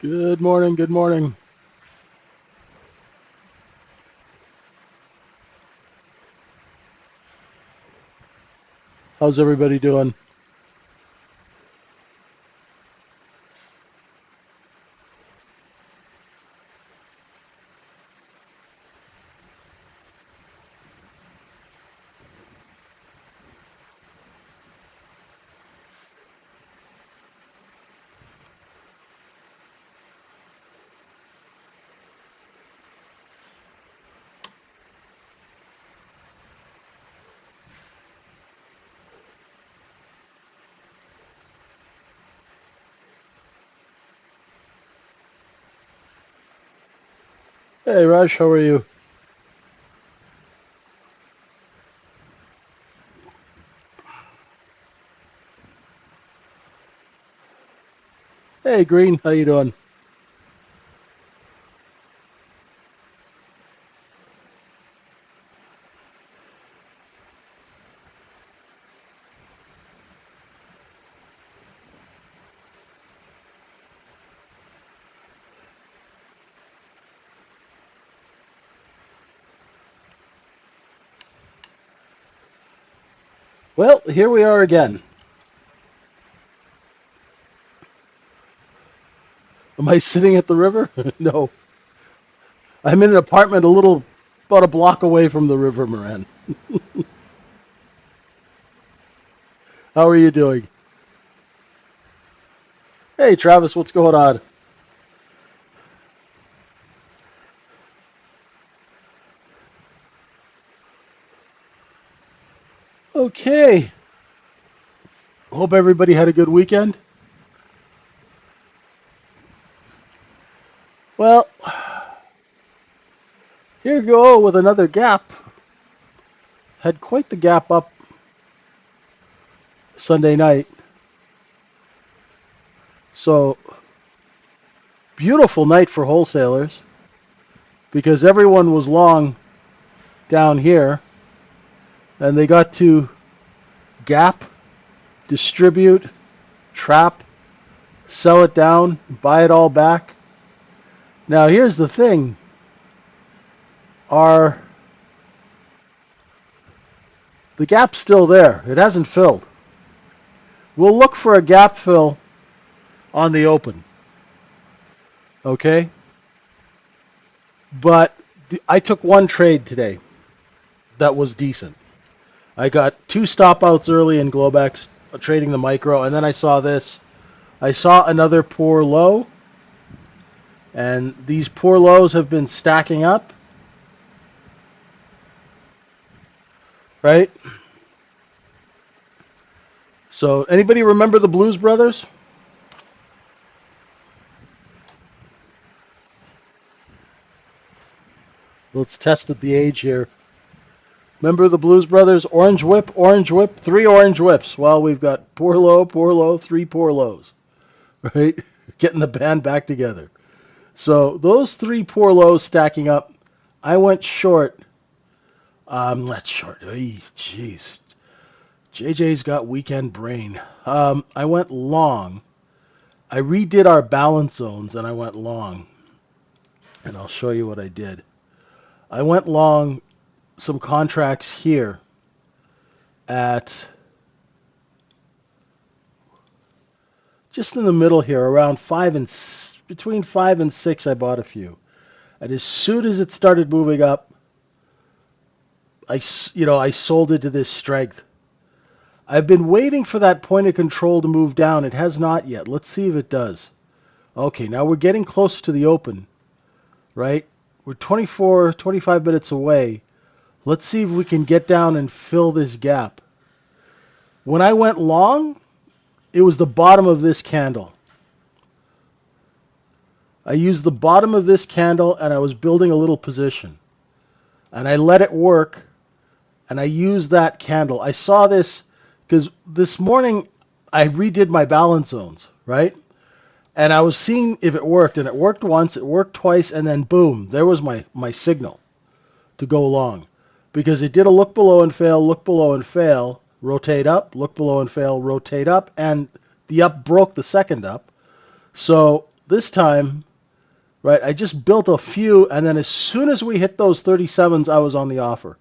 Good morning, good morning. How's everybody doing? Hey, Raj, how are you? Hey, Green, how you doing? Well, here we are again. Am I sitting at the river? No. I'm in an apartment about a block away from the river, Moran. How are you doing? Hey, Travis, what's going on? Okay. Hope everybody had a good weekend. Well, here you go with another gap. Had quite the gap up Sunday night. So, beautiful night for wholesalers because everyone was long down here and they got to gap, distribute, trap, sell it down, buy it all back. Now here's the thing. Are the gap's still there. It hasn't filled. We'll look for a gap fill on the open. Okay? But I took one trade today that was decent. I got two stop outs early in GlobeEx trading the micro, and then I saw this. I saw another poor low, and these poor lows have been stacking up, right? So, anybody remember the Blues Brothers? Let's test at the age here. Remember the Blues Brothers? Orange whip, three orange whips. Well, we've got poor low, three poor lows, right? Getting the band back together. So those three poor lows stacking up, I went short. Not short. Jeez. JJ's got weekend brain. I went long. I redid our balance zones and I went long. And I'll show you what I did. I went long some contracts here at just in the middle here, around between 5 and 6. I bought a few, and as soon as it started moving up, I sold it to this strength. I've been waiting for that point of control to move down. It has not yet. Let's see if it does. Okay, now we're getting close to the open, right? We're 24, 25 minutes away. Let's see if we can get down and fill this gap. When I went long, it was the bottom of this candle. I used the bottom of this candle and I was building a little position. And I let it work and I used that candle. I saw this because this morning I redid my balance zones, right? And I was seeing if it worked, and it worked once, it worked twice, and then boom, there was my signal to go long. Because it did a look below and fail, rotate up, look below and fail, rotate up, and the up broke the second up. So this time, right, I just built a few, and then as soon as we hit those 37s, I was on the offer.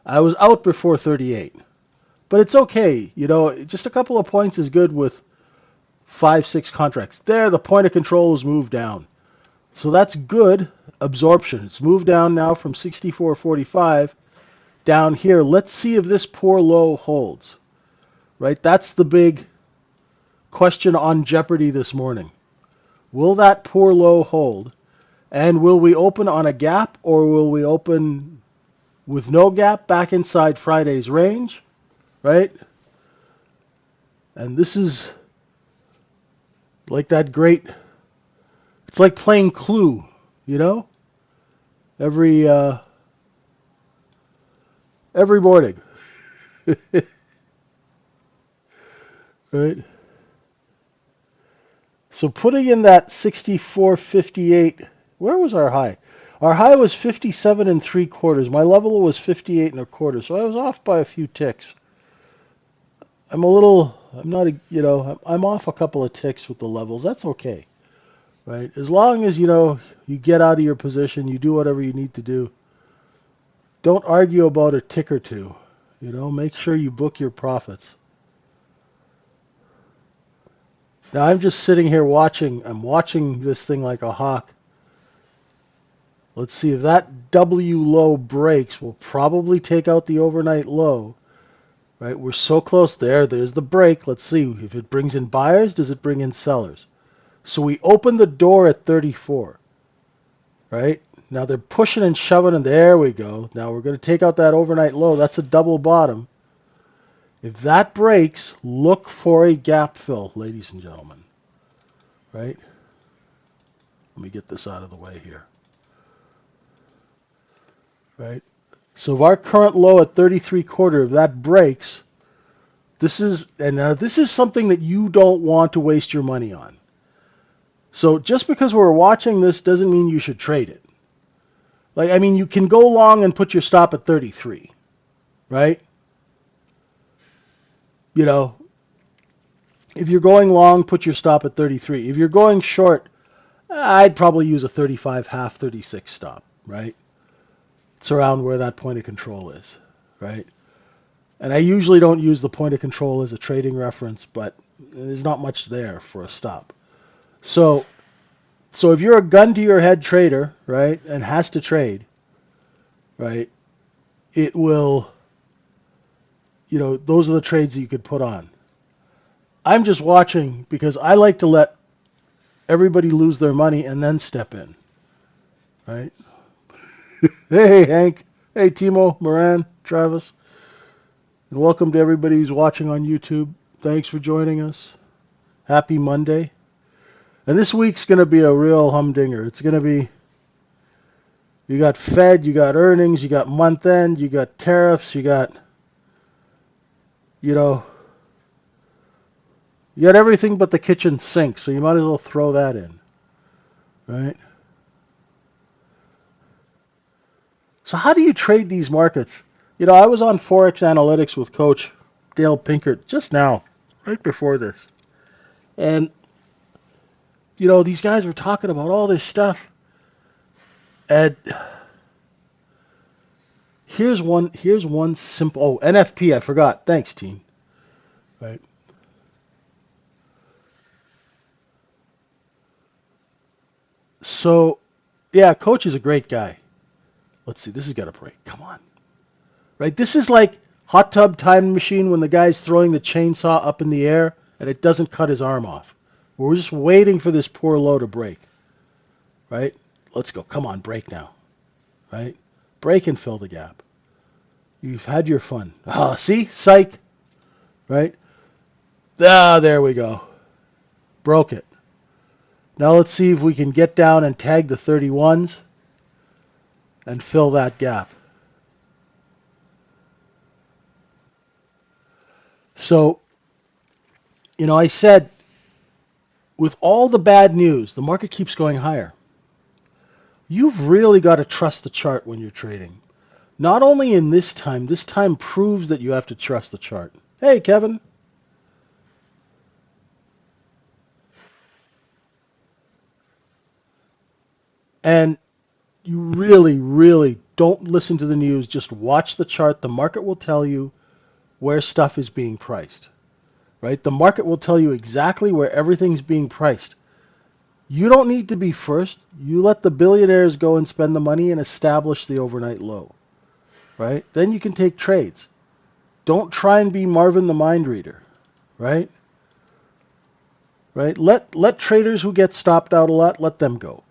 I was out before 38. But it's okay. You know, just a couple of points is good with 5, 6 contracts. There, the point of control is moved down. So that's good absorption. It's moved down now from 64.45 down here. Let's see if this poor low holds. Right? That's the big question on Jeopardy this morning. Will that poor low hold? And will we open on a gap, or will we open with no gap back inside Friday's range? Right? And this is like that great, it's like playing Clue, you know? Every morning. Right? So putting in that 64.58, where was our high? Our high was 57 and 3/4. My level was 58 and a quarter. So I was off by a few ticks. I'm not, I'm off a couple of ticks with the levels. That's okay. Right? As long as, you get out of your position, you do whatever you need to do. Don't argue about a tick or two. Make sure you book your profits. Now I'm just sitting here watching. I'm watching this thing like a hawk. Let's see if that W low breaks. We'll probably take out the overnight low. Right? We're so close there. There's the break. Let's see if it brings in buyers. Does it bring in sellers? So we open the door at 34. Right? Now they're pushing and shoving, and there we go. Now we're going to take out that overnight low. That's a double bottom. If that breaks, look for a gap fill, ladies and gentlemen. Right? Let me get this out of the way here. Right? So if our current low at 33/4, if that breaks, this is something that you don't want to waste your money on. So just because we're watching this doesn't mean you should trade it. You can go long and put your stop at 33, right? If you're going long, put your stop at 33. If you're going short, I'd probably use a 35 half, 36 stop, right? It's around where that point of control is, right? And I usually don't use the point of control as a trading reference, but there's not much there for a stop. So if you're a gun to your head trader, right, and has to trade, right, it will, those are the trades that you could put on. I'm just watching because I like to let everybody lose their money and then step in, right? Hey, Hank. Hey, Timo, Moran, Travis. And welcome to everybody who's watching on YouTube. Thanks for joining us. Happy Monday. And this week's going to be a real humdinger. It's going to be, you got Fed, you got earnings, you got month end, you got tariffs, you got everything but the kitchen sink, so you might as well throw that in, right? So how do you trade these markets? I was on Forex Analytics with Coach Dale Pinkert just now, right before this. And, these guys were talking about all this stuff. And here's one simple, NFP, I forgot. Thanks, team. Right? So, yeah, Coach is a great guy. Let's see, this has got to break. Come on. Right? This is like hot tub time machine when the guy's throwing the chainsaw up in the air and it doesn't cut his arm off. We're just waiting for this poor low to break. Right? Let's go. Come on, break now. Right? Break and fill the gap. You've had your fun. See? Psych. Right? There we go. Broke it. Now let's see if we can get down and tag the 31s and fill that gap. So, I said, with all the bad news, the market keeps going higher. You've really got to trust the chart when you're trading. Not only in this time proves that you have to trust the chart. Hey, Kevin. And you really, really don't listen to the news. Just watch the chart. The market will tell you where stuff is being priced, right? The market will tell you exactly where everything's being priced. You don't need to be first. You let the billionaires go and spend the money and establish the overnight low, right? Then you can take trades. Don't try and be Marvin the mind reader, right? Right? Let traders who get stopped out a lot, let them go.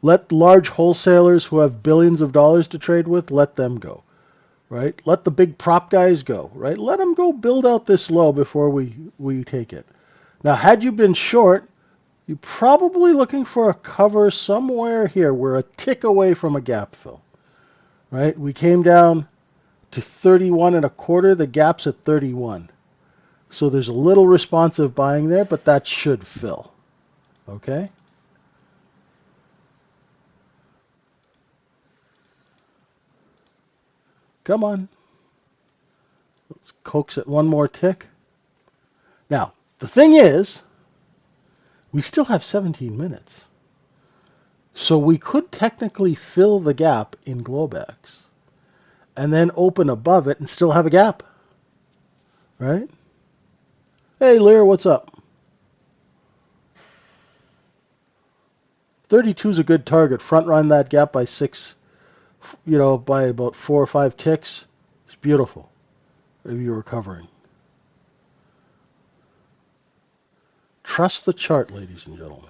Let large wholesalers who have billions of dollars to trade with, let them go. Right? Let the big prop guys go. Right? Let them go build out this low before we take it. Now, had you been short, you're probably looking for a cover somewhere here. We're a tick away from a gap fill. Right? We came down to 31 and a quarter. The gap's at 31. So there's a little responsive buying there, but that should fill. Okay? Come on. Let's coax it one more tick. Now, the thing is, we still have 17 minutes. So we could technically fill the gap in GlobeEx and then open above it and still have a gap. Right? Hey, Lear, what's up? 32 is a good target. Front run that gap by six, by about 4 or 5 ticks. It's beautiful if you're recovering. Trust the chart, ladies and gentlemen.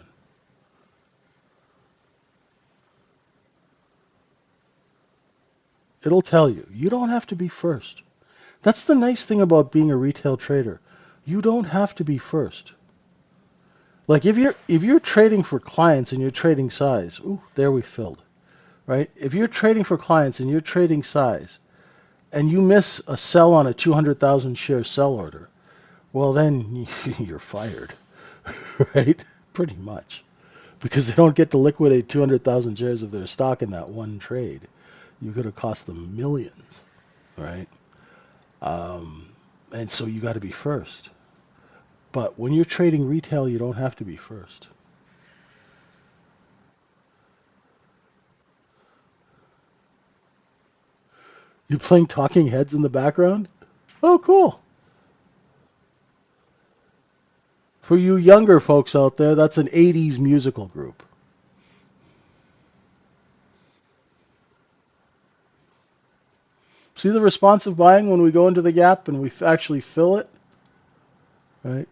It'll tell you. You don't have to be first. That's the nice thing about being a retail trader. You don't have to be first. Like if you're trading for clients and you're trading size, ooh, there we filled, right? If you're trading for clients and you're trading size, and you miss a sell on a 200,000 share sell order, well then you're fired, right? Pretty much, because they don't get to liquidate 200,000 shares of their stock in that one trade. You could have cost them millions, right? Um, and so you got to be first. But when you're trading retail, you don't have to be first. You're playing Talking Heads in the background? Oh, cool. For you younger folks out there, that's an 80s musical group. See the responsive buying when we go into the gap and we actually fill it? Right?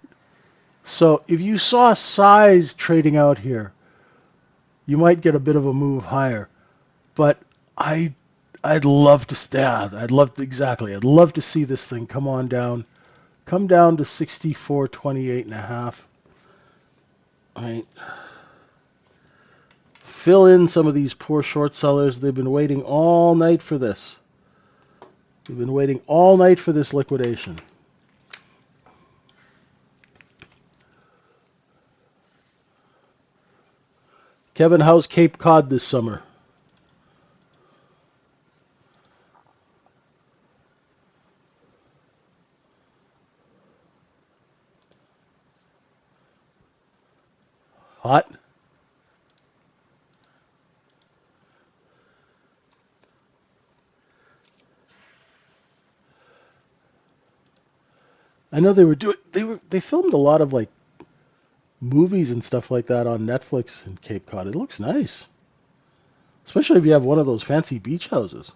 So if you saw size trading out here, you might get a bit of a move higher. But I I'd love to exactly. I'd love to see this thing come on down. Come down to 64.28 and a half. Right. Fill in some of these poor short sellers. They've been waiting all night for this. They've been waiting all night for this liquidation. Kevin, how's Cape Cod this summer? Hot? I know they filmed a lot of like movies and stuff like that on Netflix in Cape Cod. It looks nice. Especially if you have one of those fancy beach houses.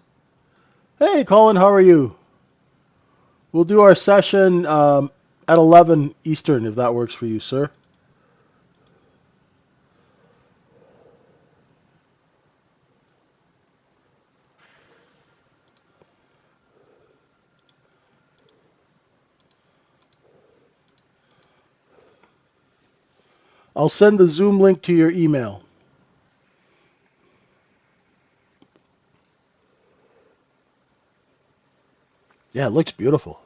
Hey, Colin, how are you? We'll do our session at 11 Eastern if that works for you, sir. I'll send the Zoom link to your email. Yeah, it looks beautiful.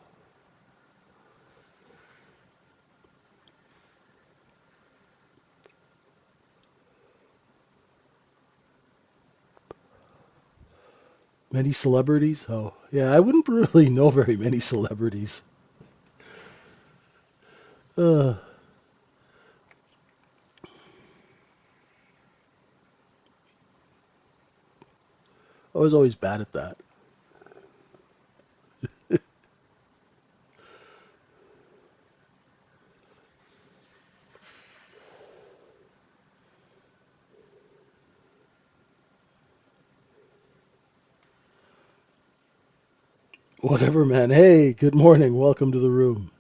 Many celebrities? Oh, yeah, I wouldn't really know very many celebrities. Uh, I was always bad at that. Whatever, man. Hey, good morning. Welcome to the room.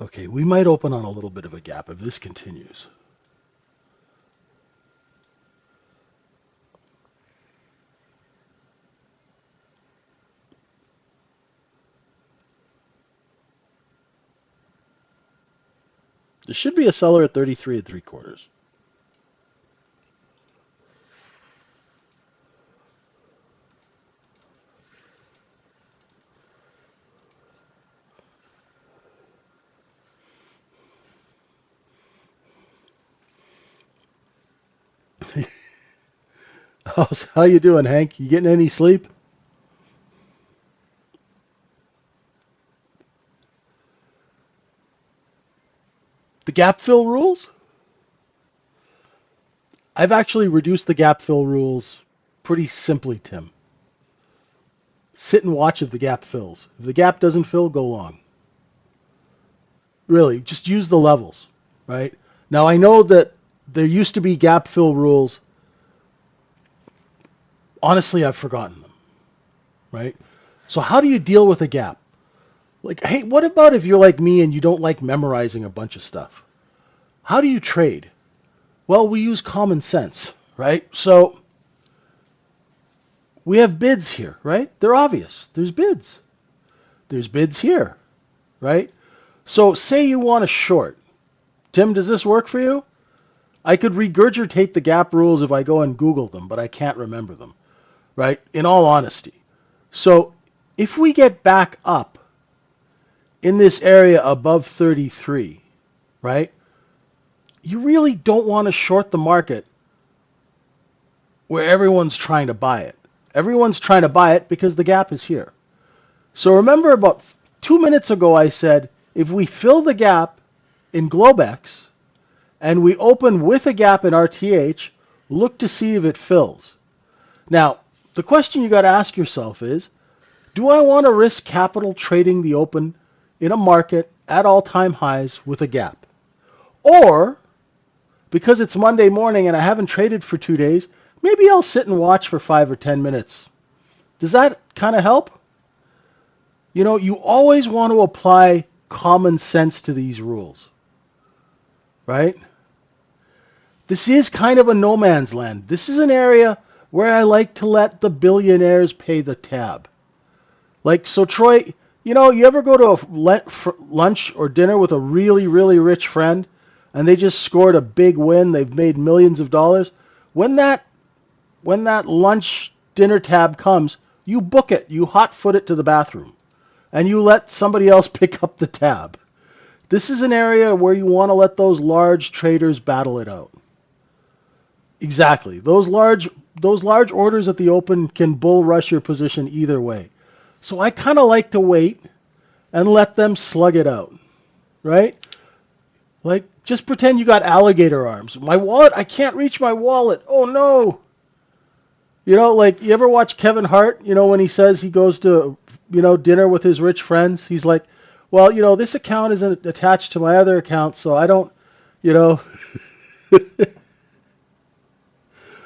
Okay, we might open on a little bit of a gap if this continues. There should be a seller at 33 and 3/4. How you doing, Hank? You getting any sleep? The gap fill rules? I've actually reduced the gap fill rules pretty simply, Tim. Sit and watch if the gap fills. If the gap doesn't fill, go long. Really, just use the levels, right? Now, I know that there used to be gap fill rules. Honestly, I've forgotten them, right? So how do you deal with a gap? Like, hey, what about if you're like me and you don't like memorizing a bunch of stuff? How do you trade? Well, we use common sense, right? So we have bids here, right? They're obvious. There's bids. There's bids here, right? So say you want a short. Tim, does this work for you? I could regurgitate the gap rules if I go and Google them, but I can't remember them, right? In all honesty. So if we get back up in this area above 33, right? You really don't want to short the market where everyone's trying to buy it. Everyone's trying to buy it because the gap is here. So remember about 2 minutes ago I said, if we fill the gap in GlobeEx and we open with a gap in RTH, look to see if it fills. Now, the question you got to ask yourself is, do I want to risk capital trading the open in a market at all-time highs with a gap? Or, because it's Monday morning and I haven't traded for 2 days, maybe I'll sit and watch for 5 or 10 minutes. Does that kind of help? You know, you always want to apply common sense to these rules, right? This is kind of a no man's land. This is an area where I like to let the billionaires pay the tab. Like, so Troy, you know, you ever go to a lunch or dinner with a really, really rich friend and they just scored a big win, they've made millions of dollars? When that lunch dinner tab comes, you book it, you hot foot it to the bathroom, and you let somebody else pick up the tab. This is an area where you want to let those large traders battle it out. Exactly. Those large orders at the open can bull rush your position either way. So I kind of like to wait and let them slug it out, right? Like, just pretend you got alligator arms. My wallet, I can't reach my wallet. Oh no. You know, like, you ever watch Kevin Hart, you know, when he says he goes to, you know, dinner with his rich friends, he's like, well, you know, this account isn't attached to my other account, so I don't, you know,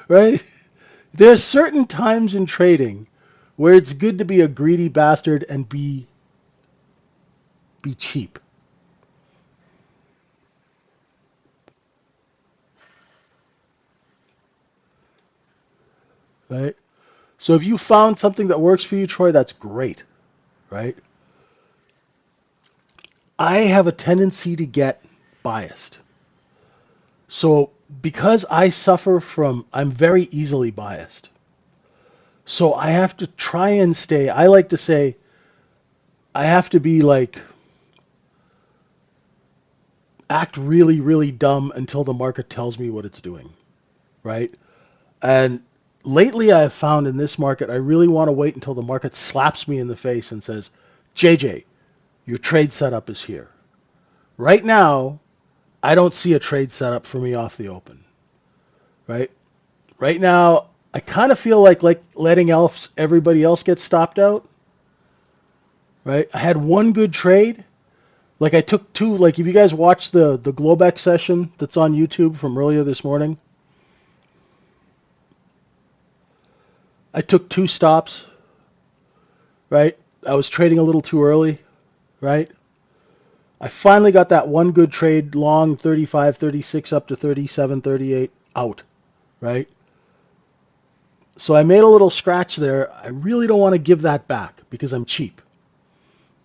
right? There are certain times in trading where it's good to be a greedy bastard and be cheap, right? So if you found something that works for you, Troy, that's great, right? I have a tendency to get biased. So because I suffer from, I'm very easily biased. So I have to try and stay, I like to say, I have to be like act really, really dumb until the market tells me what it's doing, right? And lately I've found in this market, I really want to wait until the market slaps me in the face and says, JJ, your trade setup is here. Right now, I don't see a trade setup for me off the open, right? Right now, I kind of feel like letting everybody else get stopped out, right? I had one good trade. Like I took two, like if you guys watched the GlobeEx session that's on YouTube from earlier this morning, I took two stops, right? I was trading a little too early, right? I finally got that one good trade long 35, 36 up to 37, 38 out, right? So I made a little scratch there. I really don't want to give that back because I'm cheap,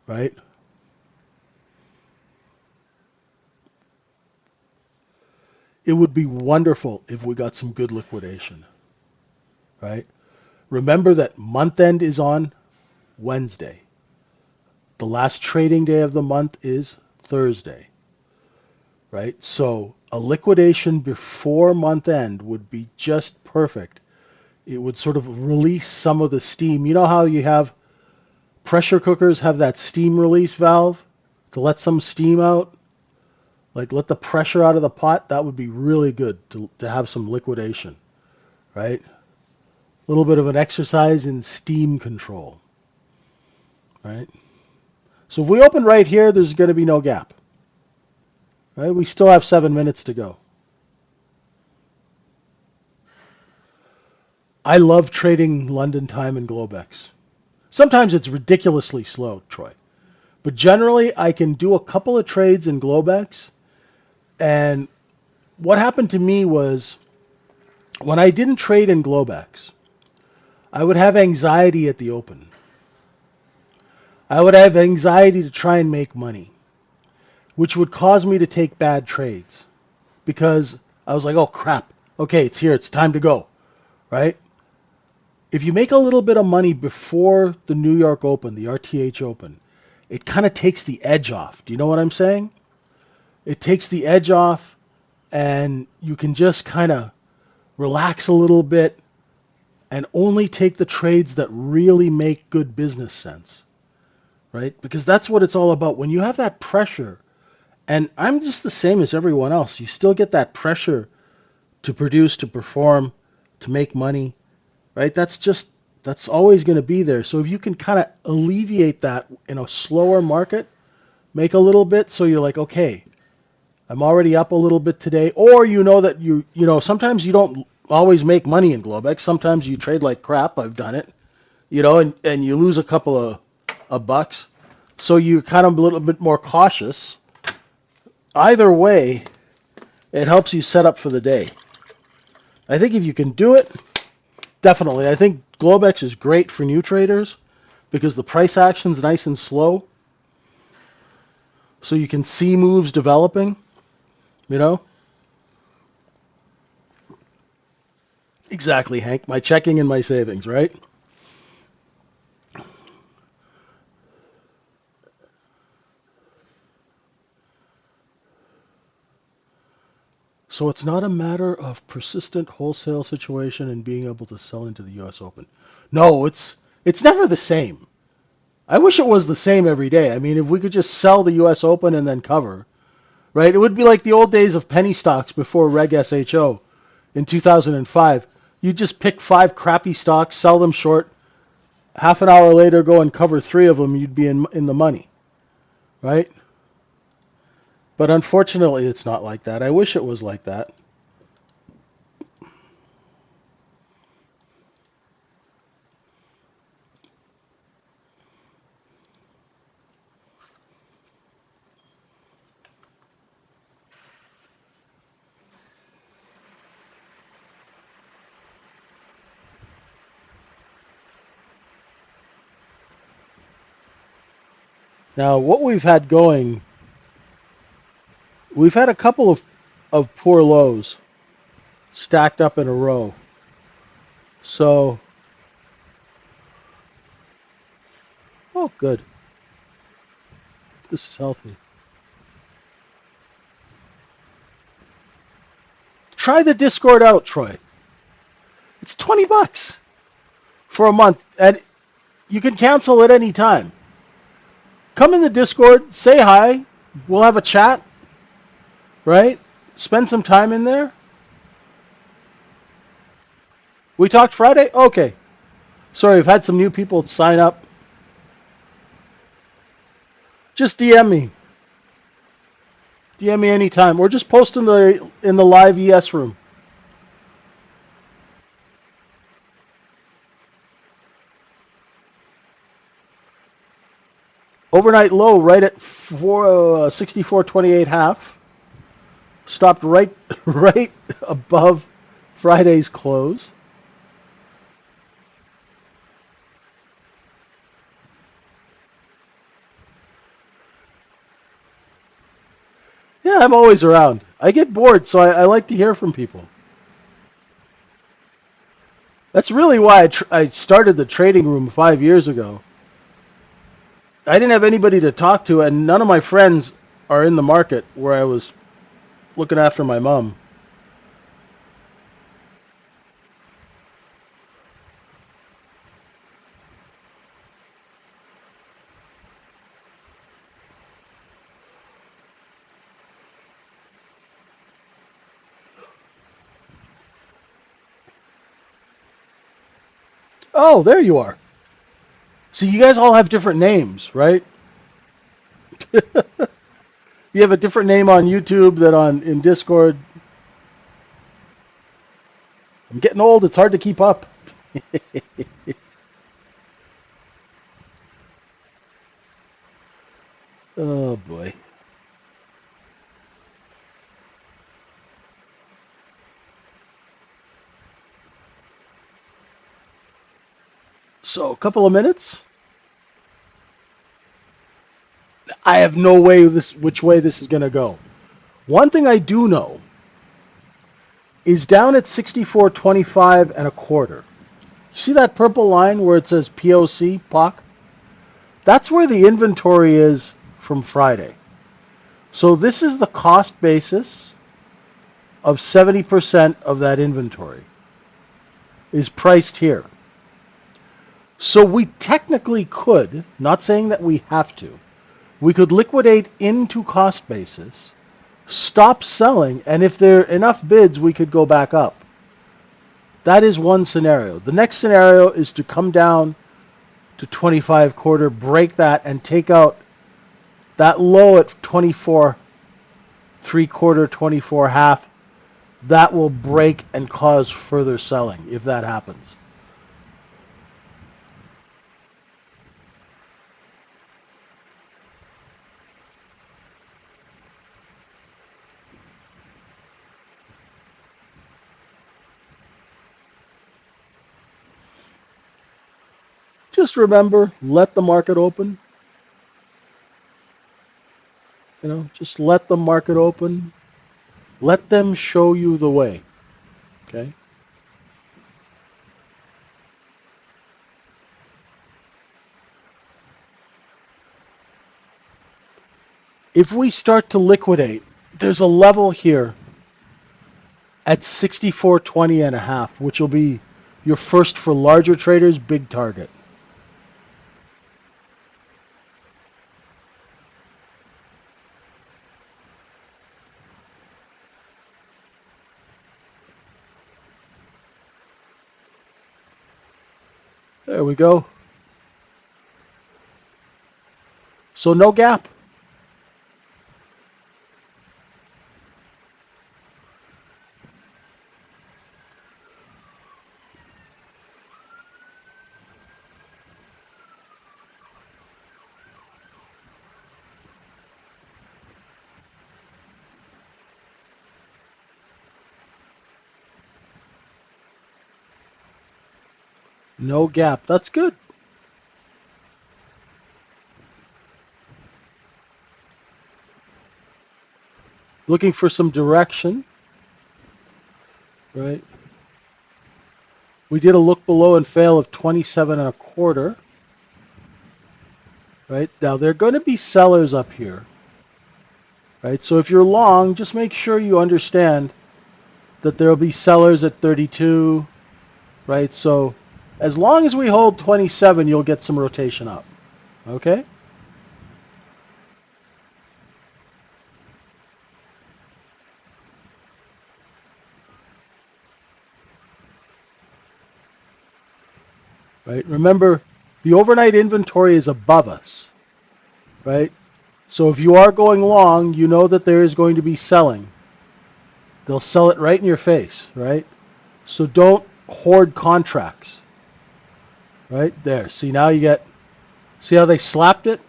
right? It would be wonderful if we got some good liquidation, right? Remember that month end is on Wednesday. The last trading day of the month is Thursday, right? So a liquidation before month end would be just perfect. It would sort of release some of the steam. You know how you have pressure cookers have that steam release valve to let some steam out? Like let the pressure out of the pot? That would be really good to have some liquidation, right? A little bit of an exercise in steam control, right? So if we open right here, there's going to be no gap, right? We still have 7 minutes to go. I love trading London time and GlobeEx. Sometimes it's ridiculously slow, Troy. But generally, I can do a couple of trades in GlobeEx. And what happened to me was when I didn't trade in GlobeEx, I would have anxiety at the open. I would have anxiety to try and make money, which would cause me to take bad trades because I was like, oh crap, okay, it's here, it's time to go, right? If you make a little bit of money before the New York Open, the RTH Open, it kind of takes the edge off. Do you know what I'm saying? It takes the edge off and you can just kind of relax a little bit and only take the trades that really make good business sense, right? Because that's what it's all about. When you have that pressure, and I'm just the same as everyone else, you still get that pressure to produce, to perform, to make money, right? That's always going to be there. So if you can kind of alleviate that in a slower market, make a little bit so you're like, okay, I'm already up a little bit today, or you know that sometimes you don't always make money in GlobeX. Sometimes you trade like crap. I've done it, and you lose a couple of bucks. So you're kind of a little bit more cautious. Either way, it helps you set up for the day. I think if you can do it, definitely. I think GlobeX is great for new traders because the price action's nice and slow. So you can see moves developing, you know? Exactly, Hank. My checking and my savings, right? So it's not a matter of persistent wholesale situation and being able to sell into the US Open. No, it's never the same. I wish it was the same every day. I mean, if we could just sell the US Open and then cover, right? It would be like the old days of penny stocks before Reg SHO in 2005. You just pick five crappy stocks, sell them short, half an hour later go and cover three of them, you'd be in the money, right? But unfortunately, it's not like that. I wish it was like that. Now, what we've had going, we've had a couple of poor lows stacked up in a row. So, oh, good. This is healthy. try the Discord out, Troy. It's $20 for a month, and you can cancel at any time. Come in the Discord, say hi. We'll have a chat, right? Spend some time in there. We talked Friday? Okay. Sorry, we've had some new people sign up. Just DM me. DM me anytime. Or just post in the live ES room. Overnight low right at 64.28 half. Stopped right above Friday's close. Yeah, I'm always around. I get bored, so I like to hear from people. That's really why I started the trading room 5 years ago. I didn't have anybody to talk to, and none of my friends are in the market where I was looking after my mom. Oh, there you are. So you guys all have different names, right? You have a different name on YouTube than in Discord. I'm getting old. It's hard to keep up. Oh boy. So a couple of minutes. I have no way which way this is going to go. One thing I do know is down at 64.25 and a quarter. See that purple line where it says POC, POC? That's where the inventory is from Friday. So this is the cost basis of 70% of that inventory is priced here. So we technically could, not saying that we have to, we could liquidate into cost basis, stop selling, and if there are enough bids, we could go back up. That is one scenario. The next scenario is to come down to 25 quarter, break that, and take out that low at 24 3/4, 24 half. That will break and cause further selling if that happens. Just remember, let the market open. Just let the market open. Let them show you the way. Okay? If we start to liquidate, there's a level here at 64.20 and a half, which will be your first for larger traders, big target. There we go. So no gap. No gap. That's good. Looking for some direction. Right? We did a look below and fail of 27 and a quarter. Right? Now, there are going to be sellers up here. Right? So if you're long, just make sure you understand that there will be sellers at 32, right? So as long as we hold 27, you'll get some rotation up. Okay? Right? Remember, the overnight inventory is above us, right? So if you are going long, you know that there is going to be selling. They'll sell it right in your face, right? So don't hoard contracts, right? There. See, now you get, see how they slapped it?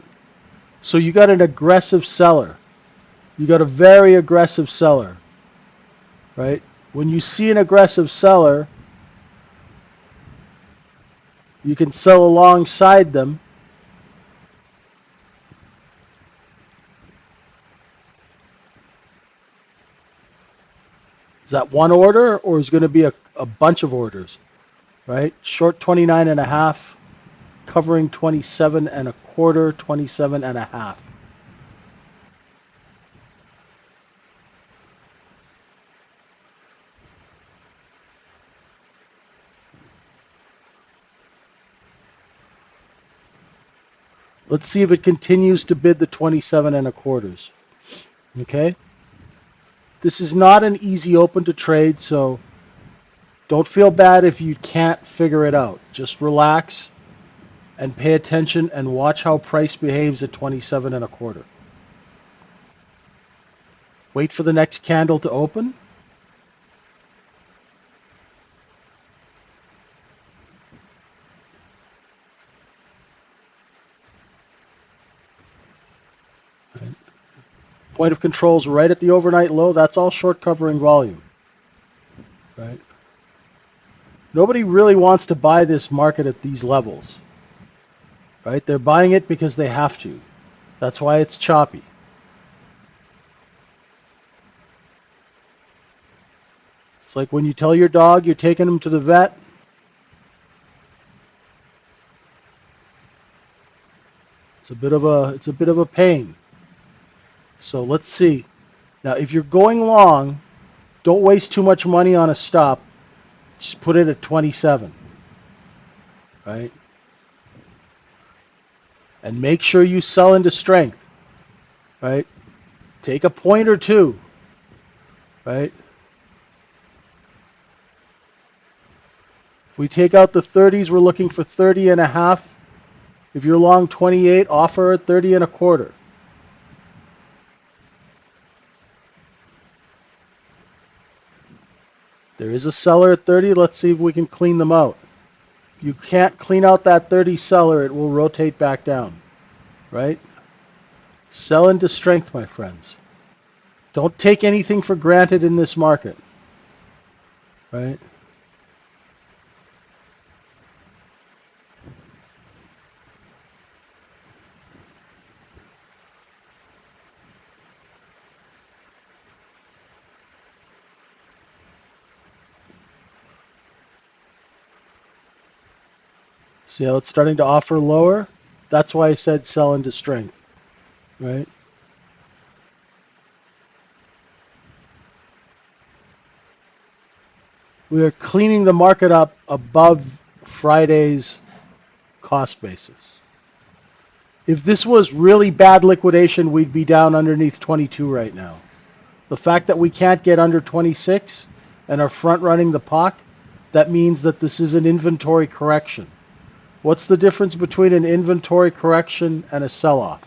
So you got an aggressive seller. You got a very aggressive seller, right? When you see an aggressive seller, you can sell alongside them. Is that one order or is going to be a bunch of orders, right? Short 29 and a half, covering 27 and a quarter, 27 and a half. Let's see if it continues to bid the 27 and a quarters. Okay? This is not an easy open to trade, so don't feel bad if you can't figure it out. Just relax and pay attention and watch how price behaves at 27 and a quarter. Wait for the next candle to open. Point of control's right at the overnight low. That's all short covering volume. Right? Nobody really wants to buy this market at these levels. Right? They're buying it because they have to. That's why it's choppy. It's like when you tell your dog you're taking him to the vet. It's a bit of a pain. So let's see. Now, if you're going long, don't waste too much money on a stop. Just put it at 27. Right? And make sure you sell into strength. Right? Take a point or two. Right? If we take out the 30s, we're looking for 30 and a half. If you're long 28, offer at 30 and a quarter. There is a seller at 30. Let's see if we can clean them out. If you can't clean out that 30 seller, it will rotate back down. Right? Sell into strength, my friends. Don't take anything for granted in this market. Right? See how it's starting to offer lower? That's why I said sell into strength. Right? We are cleaning the market up above Friday's cost basis. If this was really bad liquidation, we'd be down underneath 22 right now. The fact that we can't get under 26 and are front running the POC, that means that this is an inventory correction. What's the difference between an inventory correction and a sell-off?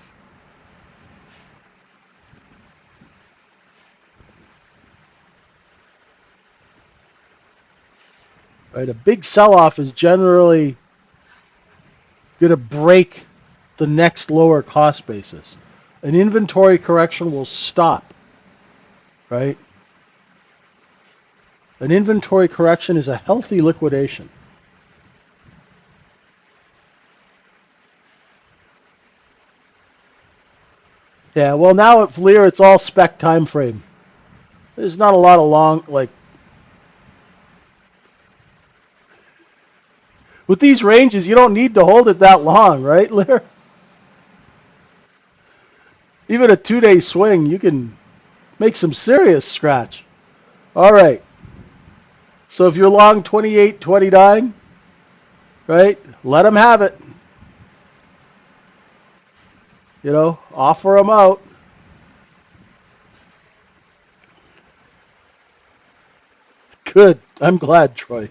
Right? A big sell-off is generally going to break the next lower cost basis. An inventory correction will stop, right? An inventory correction is a healthy liquidation. Yeah, well now at Fleer it's all spec time frame. There's not a lot of long, like, with these ranges you don't need to hold it that long, right, Lear? Even a 2-day swing, you can make some serious scratch. All right. So if you're long 28.29, right, let them have it. You know, offer them out. Good. I'm glad, Troy.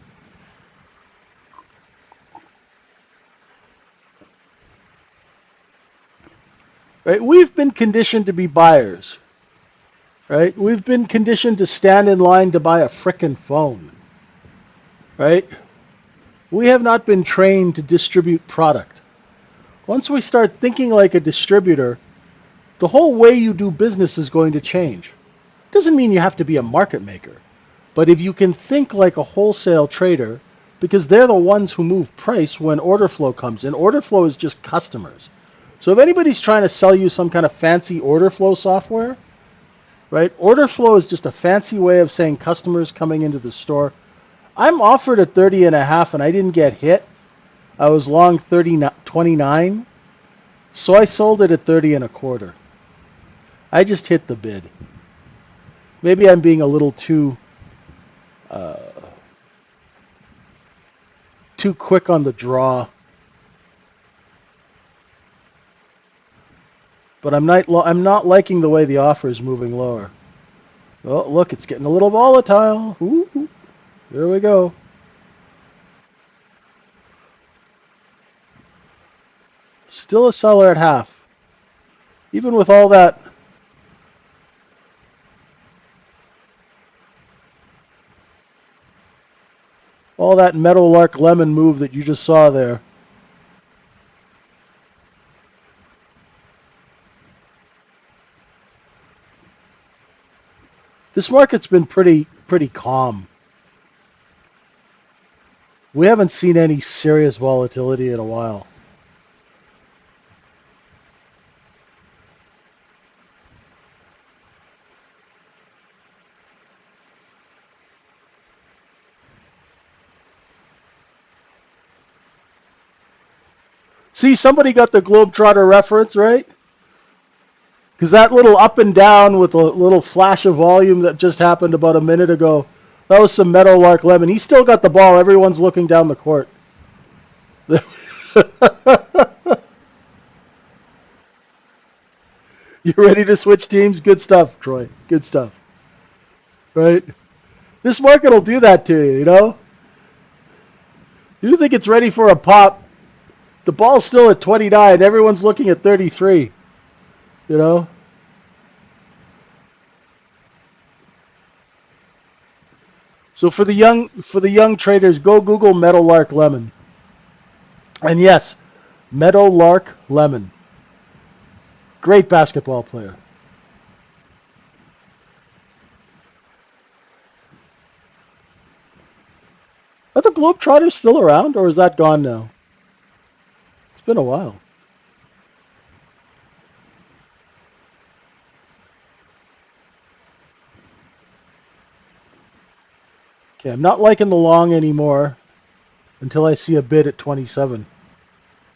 Right? We've been conditioned to be buyers. Right? We've been conditioned to stand in line to buy a frickin' phone. Right? We have not been trained to distribute product. Once we start thinking like a distributor, the whole way you do business is going to change. Doesn't mean you have to be a market maker, but if you can think like a wholesale trader, because they're the ones who move price when order flow comes in. Order flow is just customers. So if anybody's trying to sell you some kind of fancy order flow software, right? Order flow is just a fancy way of saying customers coming into the store. I'm offered at 30 and a half and I didn't get hit. I was long 29, so I sold it at 30 and a quarter. I just hit the bid. Maybe I'm being a little uh, too quick on the draw, but I'm not liking the way the offer is moving lower. Oh, look, it's getting a little volatile. Ooh, there we go. Still a seller at half. Even with all that Meadowlark Lemon move that you just saw there. This market's been pretty calm. We haven't seen any serious volatility in a while. See, somebody got the Globetrotter reference, right? Because that little up and down with a little flash of volume that just happened about a minute ago, that was some Meadowlark Lemon. He still got the ball. Everyone's looking down the court. You ready to switch teams? Good stuff, Troy. Good stuff. Right? This market will do that to you, you know? You think it's ready for a pop. The ball's still at 29. Everyone's looking at 33, you know? So for the young traders, go Google Meadowlark Lemon. And yes, Meadowlark Lemon. Great basketball player. Are the Globetrotters still around, or is that gone now? It's been a while. Okay, I'm not liking the long anymore until I see a bid at 27.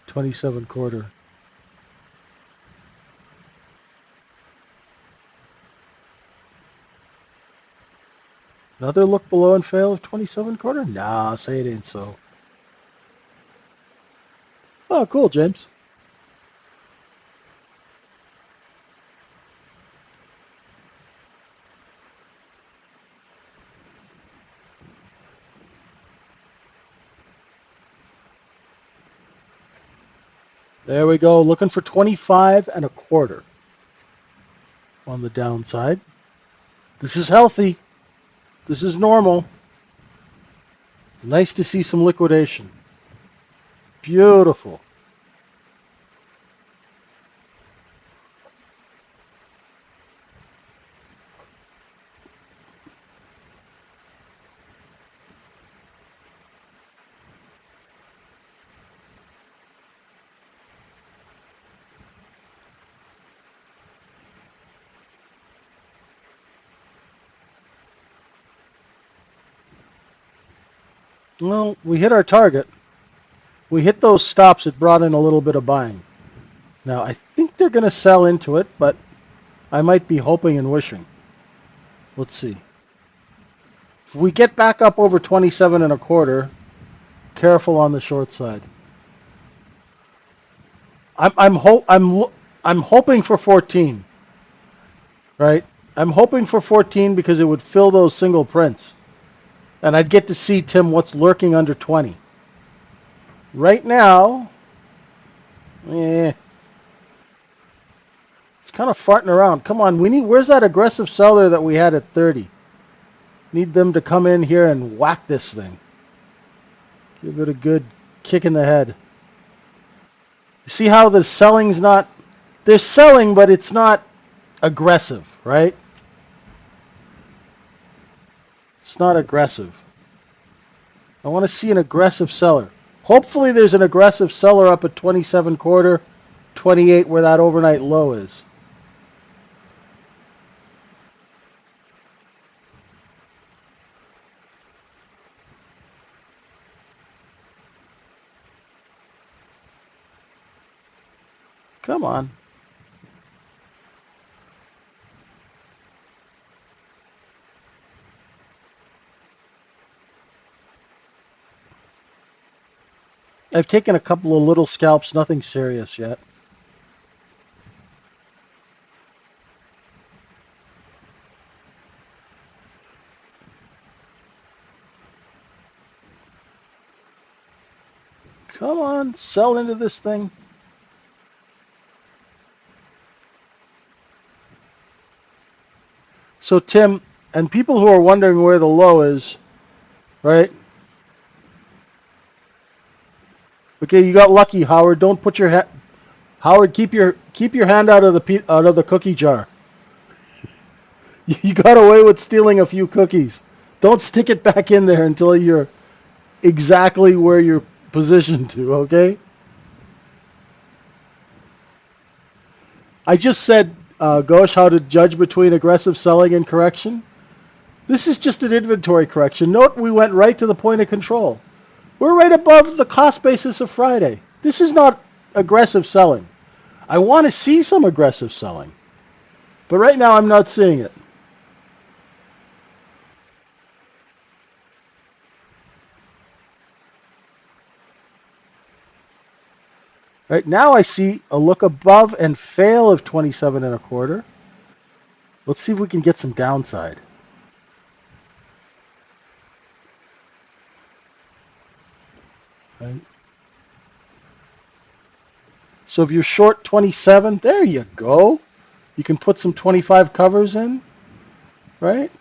27 quarter. Another look below and fail of 27 quarter? Nah, say it ain't so. Oh, cool, James. There we go. Looking for 25 and a quarter on the downside. This is healthy. This is normal. It's nice to see some liquidation. Beautiful. Well, we hit our target. We hit those stops. It brought in a little bit of buying. Now, I think they're going to sell into it, but I might be hoping and wishing. Let's see. If we get back up over 27 and a quarter, careful on the short side. I'm hoping for 14, right? I'm hoping for 14 because it would fill those single prints, and I'd get to see, Tim, what's lurking under 20. Right now, eh, it's kind of farting around. Come on, where's that aggressive seller that we had at 30? Need them to come in here and whack this thing. Give it a good kick in the head. You see how the selling's not... They're selling, but it's not aggressive, right? It's not aggressive. I want to see an aggressive seller. Hopefully there's an aggressive seller up at 27 quarter, 28 where that overnight low is. Come on. I've taken a couple of little scalps, nothing serious yet. Come on, sell into this thing. So Tim, and people who are wondering where the low is, right? Okay, you got lucky, Howard. Don't put your Howard, keep your hand out of the cookie jar. You got away with stealing a few cookies. Don't stick it back in there until you're exactly where you're positioned to, okay? I just said, Ghosh, how to judge between aggressive selling and correction. This is just an inventory correction. Note we went right to the point of control. We're right above the cost basis of Friday. This is not aggressive selling. I want to see some aggressive selling. But right now I'm not seeing it. Right now I see a look above and fail of 27 and a quarter. Let's see if we can get some downside. Right. So if you're short 27, there you go. You can put some 25 covers in, right?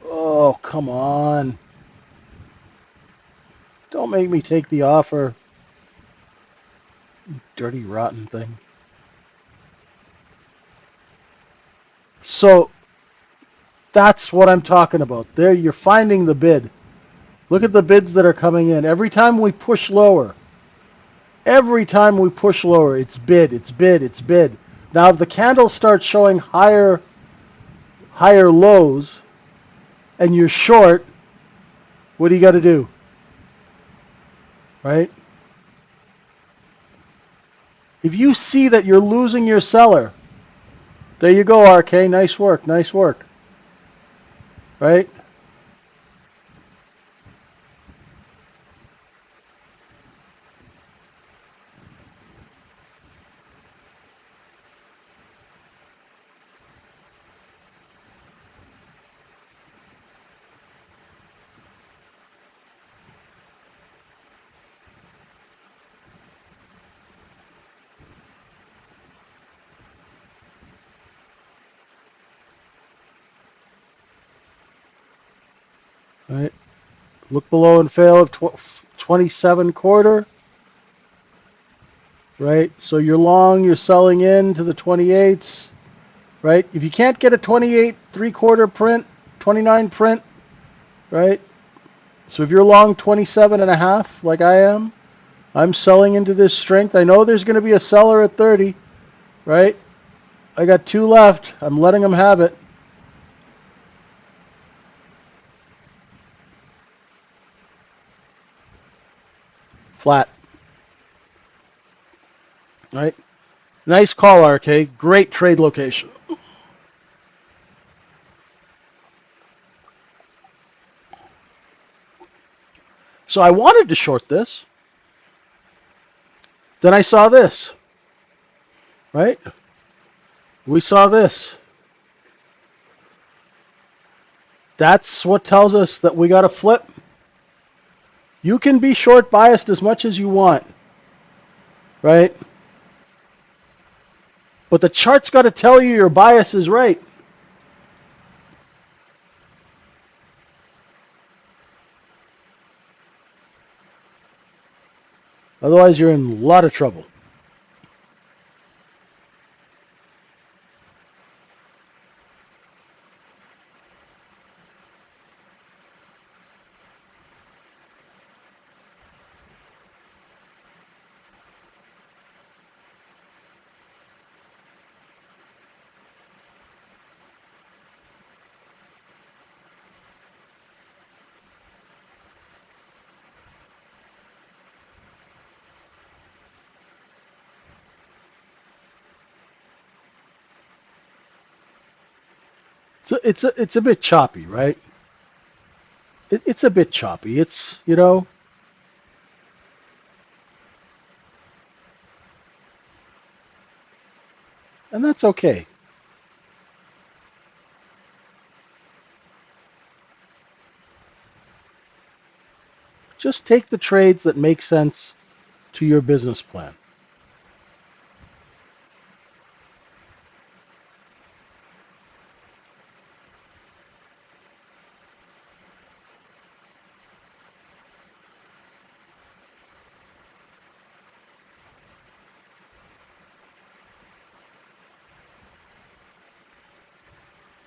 Oh, come on. Don't make me take the offer. Dirty, rotten thing. So that's what I'm talking about. There, you're finding the bid. Look at the bids that are coming in. Every time we push lower, it's bid, it's bid, it's bid. Now, if the candles start showing higher lows and you're short, what do you got to do? Right? If you see that you're losing your seller, there you go, RK. Nice work, nice work. Right? Right? Look below and fail of 27 quarter. Right? So you're long, you're selling in to the 28s. Right? If you can't get a 28 3/4 print, 29 print, right? So if you're long 27 and a half, like I am, I'm selling into this strength. I know there's going to be a seller at 30, right? I got 2 left. I'm letting them have it. Flat. Right? Nice call, RK. Great trade location. So I wanted to short this. Then I saw this, right? We saw this. That's what tells us that we got to flip. You can be short biased as much as you want, right? But the chart's got to tell you your bias is right. Otherwise, you're in a lot of trouble. So it's a bit choppy, right? It's a bit choppy. It's, and that's okay. Just take the trades that make sense to your business plan.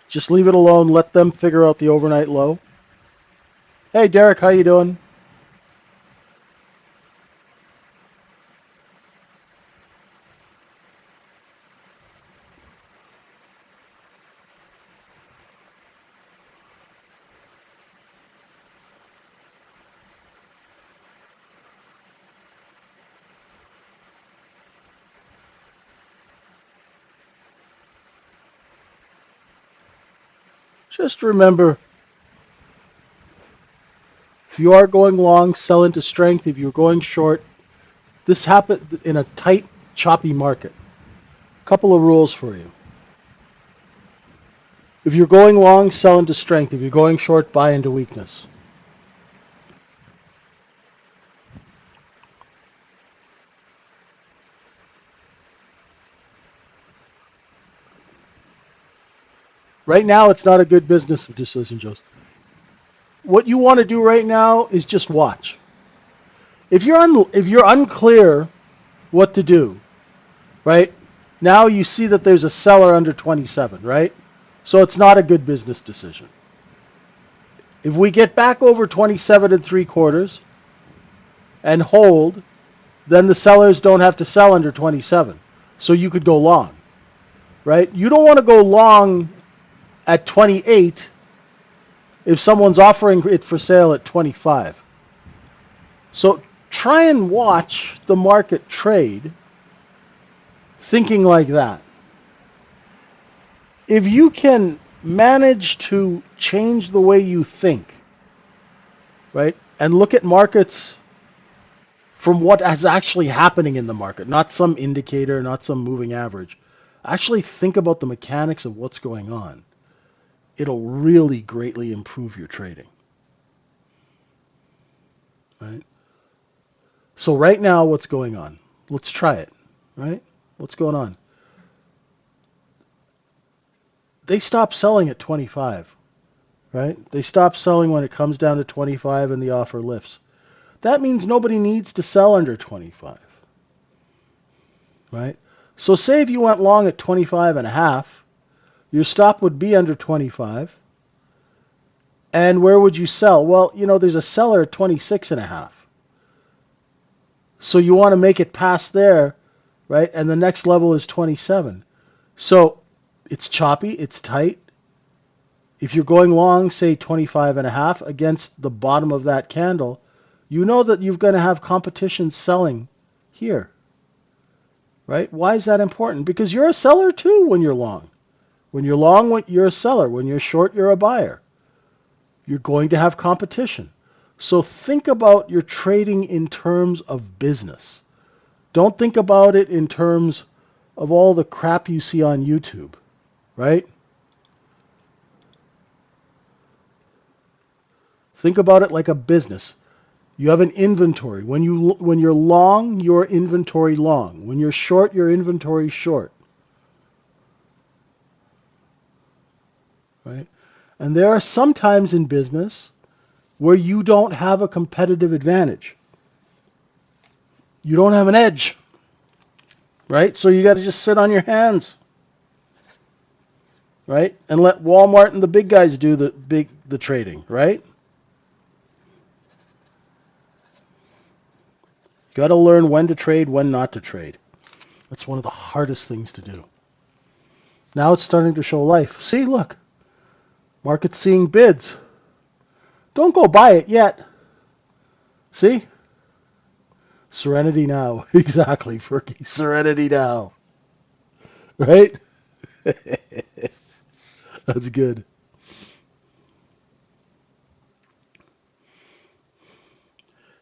Just leave it alone. Let them figure out the overnight low. Hey, Derek, how you doing? Just remember, if you are going long, sell into strength. If you're going short, this happened in a tight, choppy market. Couple of rules for you. If you're going long, sell into strength. If you're going short, buy into weakness. Right now, it's not a good business decision, Joseph. What you want to do right now is just watch. If you're unclear what to do, right? Now you see that there's a seller under 27, right? So it's not a good business decision. If we get back over 27 and 3/4 and hold, then the sellers don't have to sell under 27. So you could go long, right? You don't want to go long at 28 if someone's offering it for sale at 25. So try and watch the market trade thinking like that. If you can manage to change the way you think, right, and look at markets from what is actually happening in the market, not some indicator, not some moving average, actually think about the mechanics of what's going on, it'll really greatly improve your trading. Right? So right now, what's going on? Let's try it. Right? What's going on? They stop selling at 25. Right? They stop selling when it comes down to 25 and the offer lifts. That means nobody needs to sell under 25. Right? So say if you went long at 25 and a half, your stop would be under 25. And where would you sell? Well, there's a seller at 26 and a half. So you want to make it past there, right? And the next level is 27. So it's choppy, it's tight. If you're going long, say 25 and a half against the bottom of that candle, you know that you're going to have competition selling here, right? Why is that important? Because you're a seller too when you're long. When you're long, you're a seller. When you're short, you're a buyer. You're going to have competition. So think about your trading in terms of business. Don't think about it in terms of all the crap you see on YouTube, right? Think about it like a business. You have an inventory. When you're long, your inventory long. When you're short, your inventory short, right? And there are some times in business where you don't have a competitive advantage. You don't have an edge, right? So you got to just sit on your hands, right? And let Walmart and the big guys do the trading, right? Got to learn when to trade, when not to trade. That's one of the hardest things to do. Now it's starting to show life. See, look. Market's seeing bids. Don't go buy it yet. See? Serenity now. Exactly, Fergie. Serenity now. Right? That's good.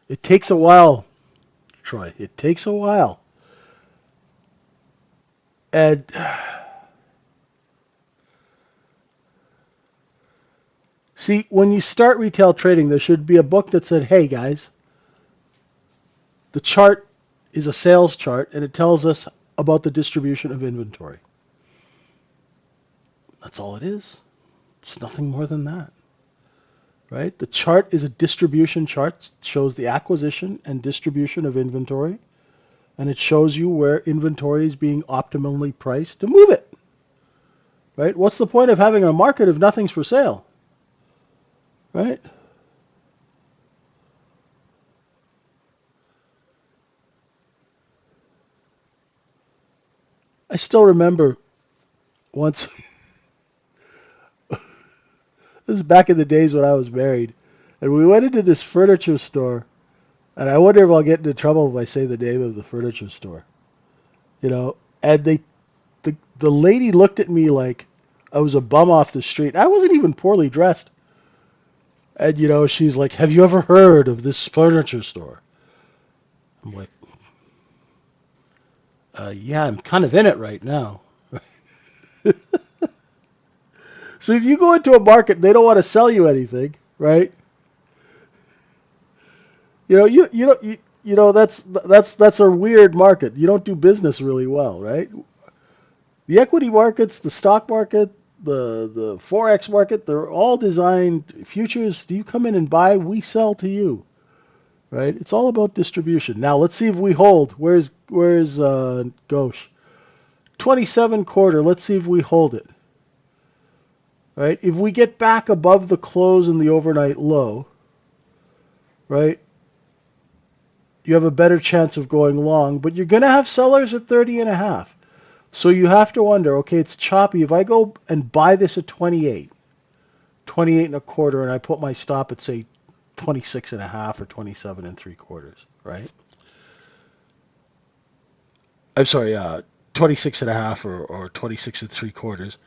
It takes a while, Troy. It takes a while. And see, when you start retail trading, there should be a book that said, hey, guys, the chart is a sales chart, and it tells us about the distribution of inventory. That's all it is. It's nothing more than that. Right? The chart is a distribution chart. It shows the acquisition and distribution of inventory, and it shows you where inventory is being optimally priced to move it. Right? What's the point of having a market if nothing's for sale? Right? I still remember once, this is back in the days when I was married, and we went into this furniture store, and I wonder if I'll get into trouble if I say the name of the furniture store. You know, and the lady looked at me like I was a bum off the street. I wasn't even poorly dressed. And, she's like, have you ever heard of this furniture store? I'm like, yeah, I'm kind of in it right now. So if you go into a market, they don't want to sell you anything, right? That's a weird market. You don't do business really well, right? The equity markets, the stock market, the forex market, they're all designed futures. You come in and buy, we sell to you, right? It's all about distribution. Now let's see if we hold. Where's Ghosh? 27 quarter. Let's see if we hold it. Right? If we get back above the close and the overnight low, right? You have a better chance of going long, but you're going to have sellers at 30 and a half. So you have to wonder, okay, it's choppy. If I go and buy this at 28, 28 and a quarter, and I put my stop at, say, 26 and a half or 27 and three quarters, right? I'm sorry, 26 and a half or 26 and three quarters.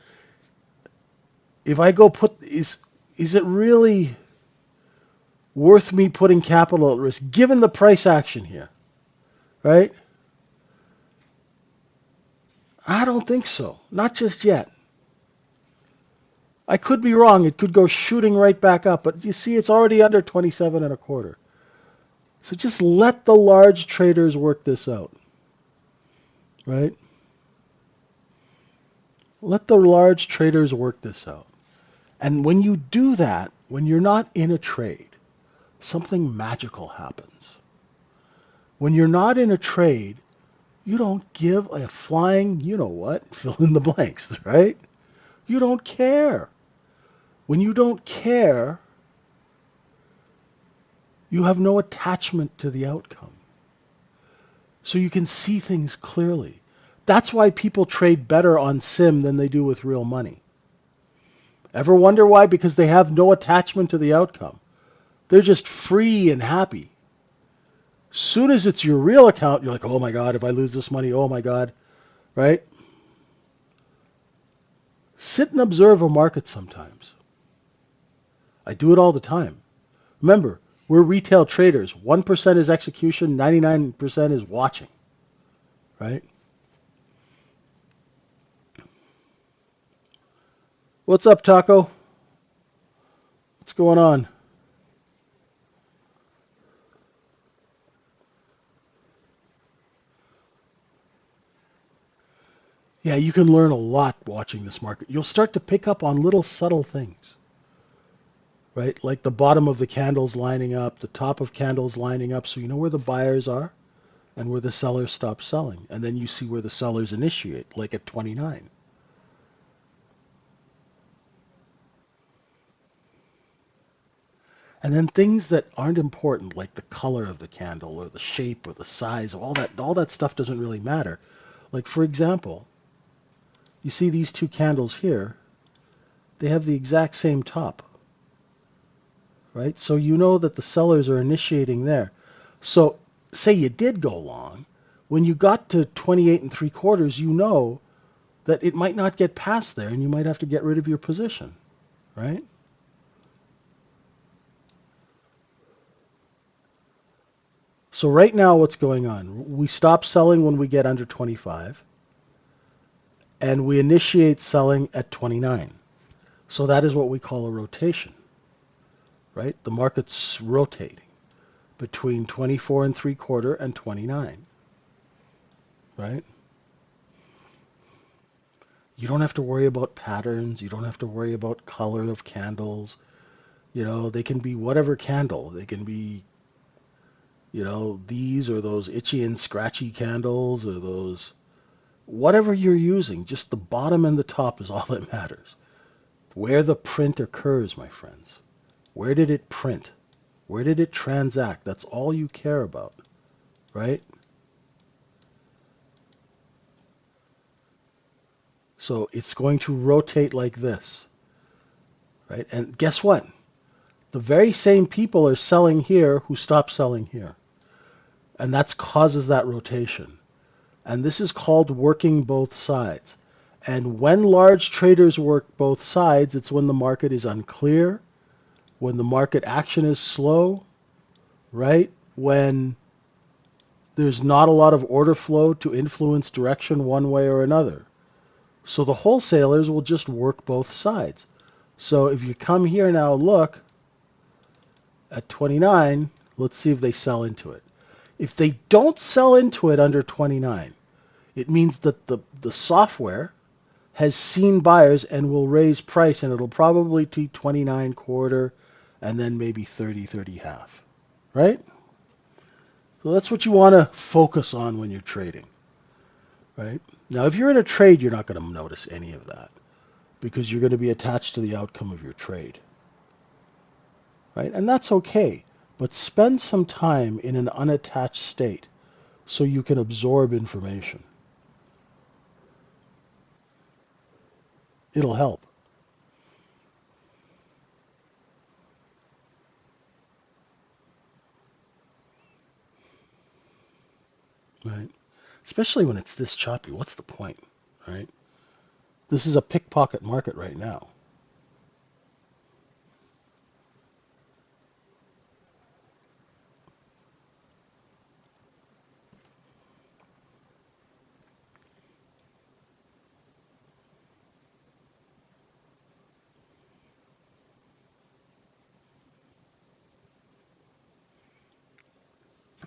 If I go is it really worth me putting capital at risk, given the price action here, right? I don't think so. Not just yet. I could be wrong. It could go shooting right back up, but you see, it's already under 27 and a quarter. So just let the large traders work this out, right? Let the large traders work this out. And when you do that, when you're not in a trade, something magical happens. When you're not in a trade, you don't give a flying, you know what, fill in the blanks, right? You don't care. When you don't care, you have no attachment to the outcome. So you can see things clearly. That's why people trade better on sim than they do with real money. Ever wonder why? Because they have no attachment to the outcome. They're just free and happy. Soon as it's your real account, you're like, oh my God, if I lose this money, oh my God, right? Sit and observe a market sometimes. I do it all the time. Remember, We're retail traders. 1% is execution, 99% is watching, right? What's up, Taco? What's going on? Yeah, you can learn a lot watching this market. You'll start to pick up on little subtle things, right? Like the bottom of the candles lining up, the top of candles lining up, so you know where the buyers are and where the sellers stop selling. And then you see where the sellers initiate, like at 29. And then things that aren't important, like the color of the candle or the shape or the size, all that stuff doesn't really matter. Like for example, you see these two candles here, they have the exact same top, right? So you know that the sellers are initiating there. So say you did go long, when you got to 28 and 3/4, you know that it might not get past there and you might have to get rid of your position, right? So right now what's going on? We stop selling when we get under 25 and we initiate selling at 29. So that is what we call a rotation, right? The market's rotating between 24 and 3/4 and 29, right? You don't have to worry about patterns. You don't have to worry about color of candles. You know, they can be whatever candle. They can be, these or those itchy and scratchy candles or those, whatever you're using. Just the bottom and the top is all that matters. Where the print occurs, my friends. Where did it print? Where did it transact? That's all you care about, right? So it's going to rotate like this, right? And guess what? The very same people are selling here who stop selling here. And that causes that rotation. And this is called working both sides. And when large traders work both sides, it's when the market is unclear, when the market action is slow, right? When there's not a lot of order flow to influence direction one way or another. So the wholesalers will just work both sides. So if you come here now, look at 29, let's see if they sell into it. If they don't sell into it under 29, it means that the software has seen buyers and will raise price, and it'll probably to 29/4 and then maybe 30, 30 half, right? So that's what you want to focus on when you're trading, right? Now, if you're in a trade, you're not going to notice any of that because you're going to be attached to the outcome of your trade, right? And that's okay, but spend some time in an unattached state so you can absorb information. It'll help, right? Especially when it's this choppy. What's the point, right? This is a pickpocket market right now.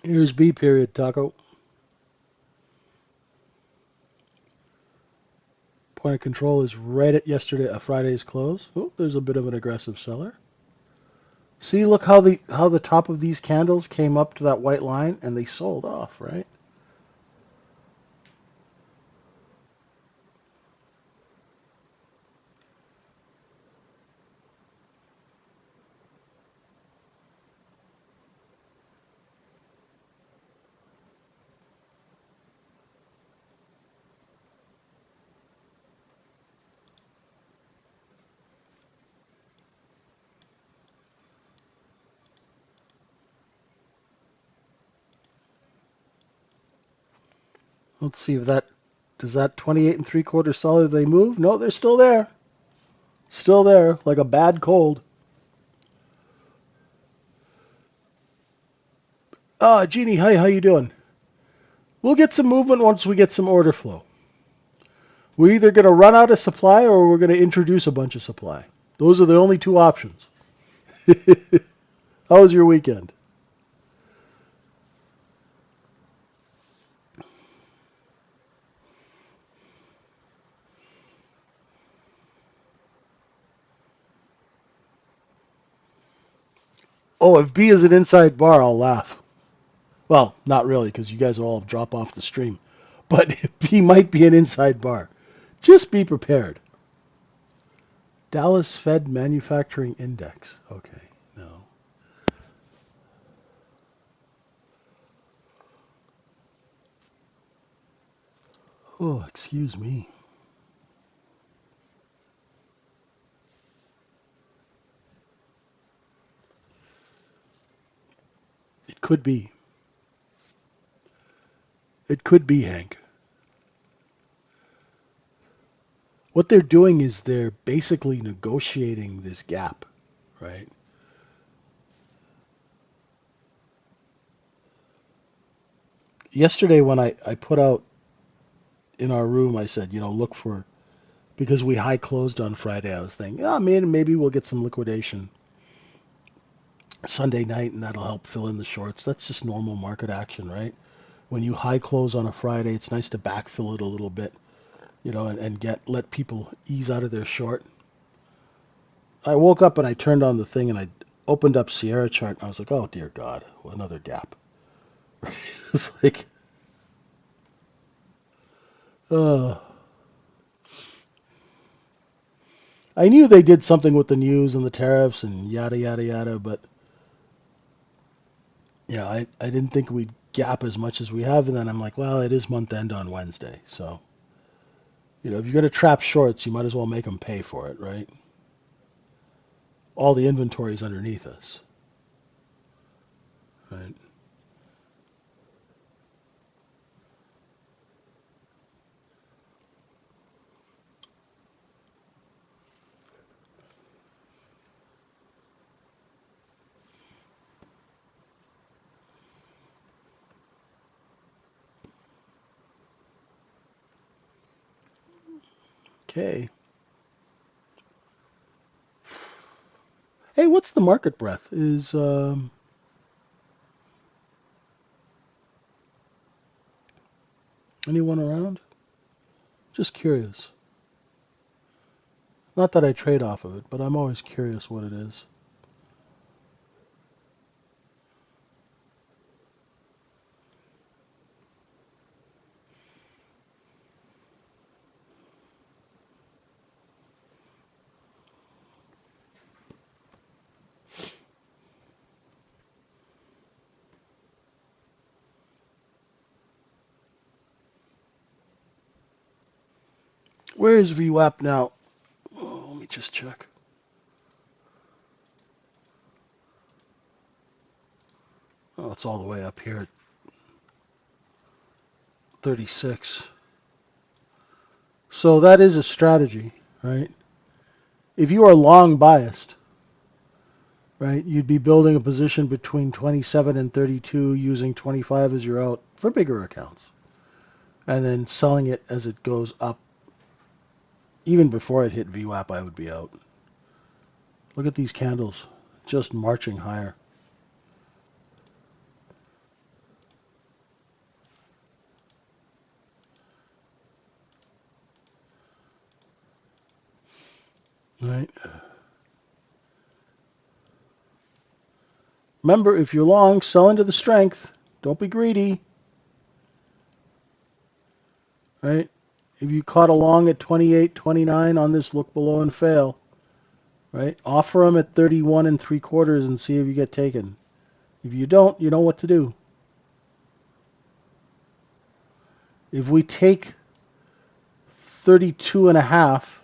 Here's B period, Taco. Point of control is right at Friday's close. Oh, there's a bit of an aggressive seller. See, look how the top of these candles came up to that white line and they sold off, right? Let's see if that does that 28 and 3/4 seller they move? No, they're still there. Still there, like a bad cold. Jeannie, hi, how you doing? We'll get some movement once we get some order flow. We're either going to run out of supply or we're going to introduce a bunch of supply. Those are the only two options. How was your weekend? Oh, if B is an inside bar, I'll laugh. Well, not really, because you guys all drop off the stream. But B might be an inside bar. Just be prepared. Dallas Fed Manufacturing Index. Okay, no. Oh, excuse me. It could be. It could be, Hank. What they're doing is they're basically negotiating this gap, right? Yesterday when I put out in our room, I said, look for, because we high closed on Friday, I was thinking, oh, man, maybe we'll get some liquidation Sunday night and that'll help fill in the shorts. That's just normal market action, right? When you high close on a Friday, it's nice to backfill it a little bit, and let people ease out of their short. I woke up and I turned on the thing and I opened up Sierra chart and I was like, oh dear God, another gap. It's like, uh, I knew they did something with the news and the tariffs and yada yada yada, but I didn't think we'd gap as much as we have. And then I'm like, well, it is month end on Wednesday, so if you're gonna trap shorts, you might as well make them pay for it, right? All the inventory is underneath us, right? Okay. Hey, what's the market breadth? Is anyone around? Just curious. Not that I trade off of it, but I'm always curious what it is. Where is VWAP now? Oh, let me just check. Oh, it's all the way up here at 36. So that is a strategy, right? If you are long biased, right, you'd be building a position between 27 and 32 using 25 as your out for bigger accounts. And then selling it as it goes up. Even before it hit VWAP, I would be out. Look at these candles, just marching higher. Right? Remember, if you're long, sell into the strength. Don't be greedy. Right? If you caught a long at 28, 29 on this look below and fail, right? Offer them at 31 and 3/4 and see if you get taken. If you don't, you know what to do. If we take 32 and a half,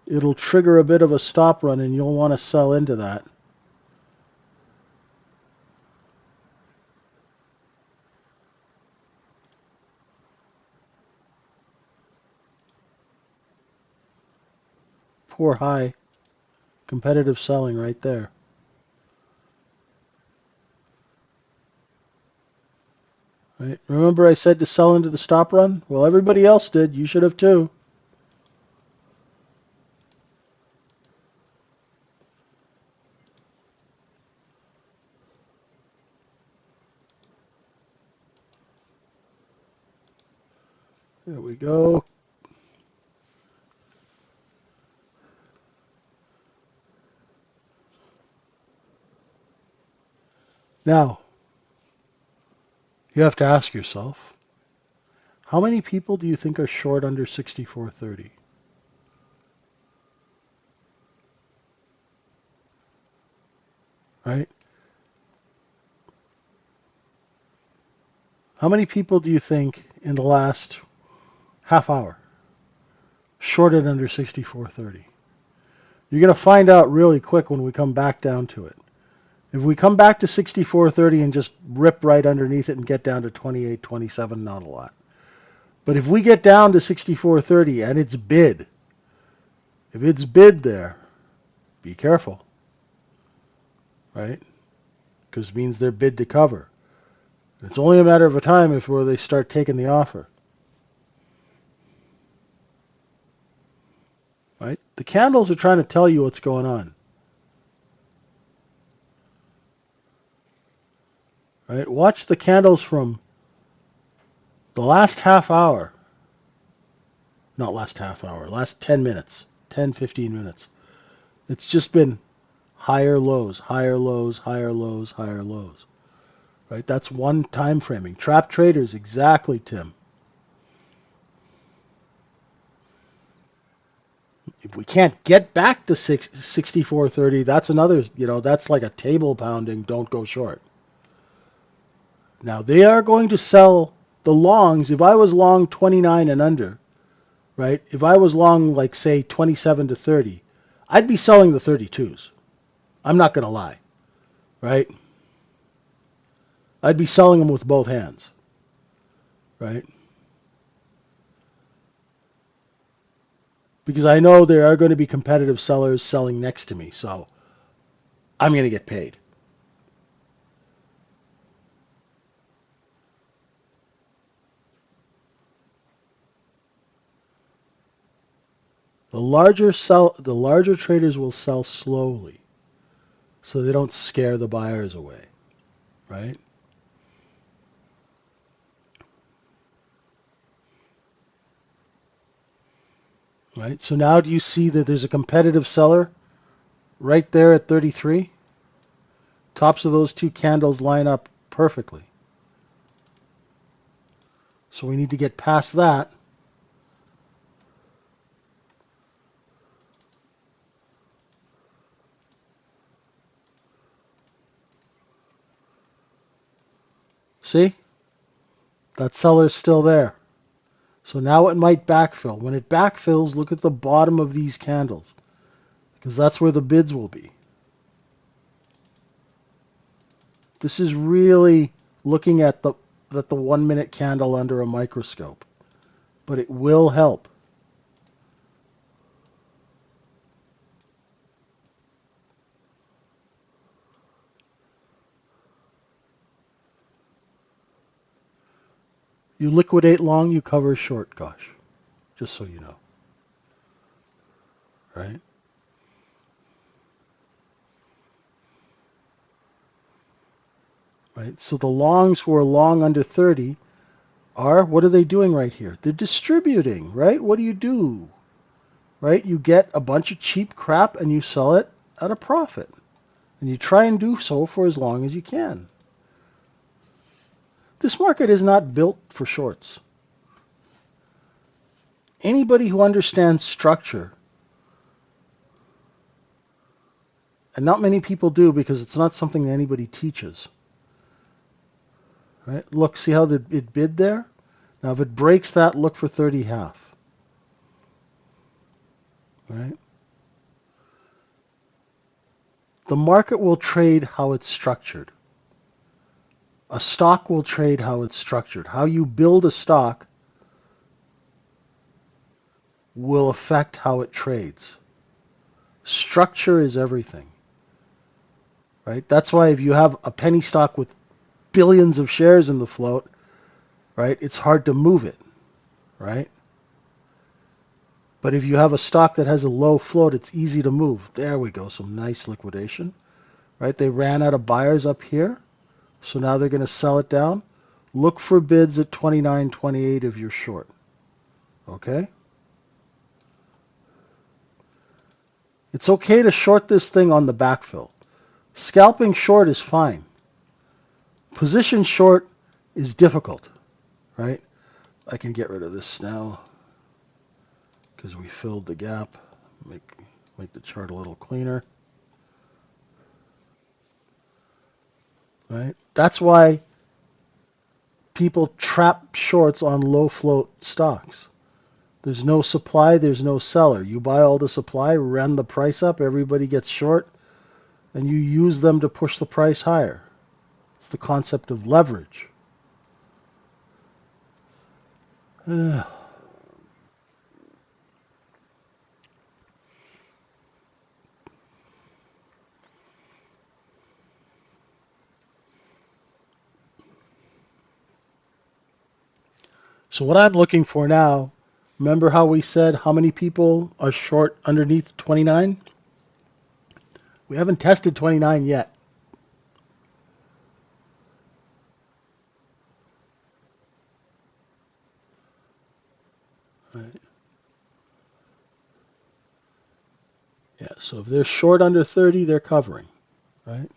it'll trigger a bit of a stop run and you'll want to sell into that. Poor high. Competitive selling right there. Right? Remember I said to sell into the stop run? Well, everybody else did. You should have too. There we go. Now, you have to ask yourself, how many people do you think are short under 64.30? Right? How many people do you think in the last half hour shorted under 64.30? You're going to find out really quick when we come back down to it. If we come back to 64.30 and just rip right underneath it and get down to 28.27, not a lot. But if we get down to 64.30 and it's bid, if it's bid there, be careful, right? Because it means they're bid to cover. It's only a matter of a time before they start taking the offer, right? The candles are trying to tell you what's going on, right? Watch the candles from the last half hour, not last half hour, last 10 minutes, 10, 15 minutes. It's just been higher lows, higher lows, higher lows, higher lows, right? That's one time framing. Trap traders, exactly, Tim. If we can't get back to 64.30, that's another, that's like a table pounding, don't go short. Now, they are going to sell the longs. If I was long 29 and under, right? If I was long, like, say, 27 to 30, I'd be selling the 32s. I'm not going to lie, right? I'd be selling them with both hands, right? Because I know there are going to be competitive sellers selling next to me, so I'm going to get paid. The larger traders will sell slowly so they don't scare the buyers away, right? Right? So now do you see that there's a competitive seller right there at 33? Tops of those two candles line up perfectly. So we need to get past that. See? That seller's still there. So now it might backfill. When it backfills, look at the bottom of these candles, because that's where the bids will be. This is really looking at the 1 minute candle under a microscope, but it will help. You liquidate long, you cover short, gosh, just so you know, right? Right. So the longs who are long under 30 what are they doing right here? They're distributing, right? What do? Right? You get a bunch of cheap crap and you sell it at a profit. And you try and do so for as long as you can. This market is not built for shorts. Anybody who understands structure, and not many people do because it's not something that anybody teaches. Right? Look, see how it bid there? Now if it breaks that, look for 30 half. Right? The market will trade how it's structured. A stock will trade how it's structured. How you build a stock will affect how it trades. Structure is everything. Right? That's why if you have a penny stock with billions of shares in the float, right? It's hard to move it, right? But if you have a stock that has a low float, it's easy to move. There we go, some nice liquidation, right? They ran out of buyers up here, so now they're going to sell it down. Look for bids at 29.28 if you're short, okay? It's okay to short this thing on the backfill. Scalping short is fine. Position short is difficult, right? I can get rid of this now because we filled the gap. Make the chart a little cleaner, right? That's why people trap shorts on low float stocks. There's no supply, there's no seller. You buy all the supply, run the price up, everybody gets short, and you use them to push the price higher. It's the concept of leverage. So what I'm looking for now, remember how we said how many people are short underneath 29? We haven't tested 29 yet. Right. Yeah, so if they're short under 30, they're covering, right?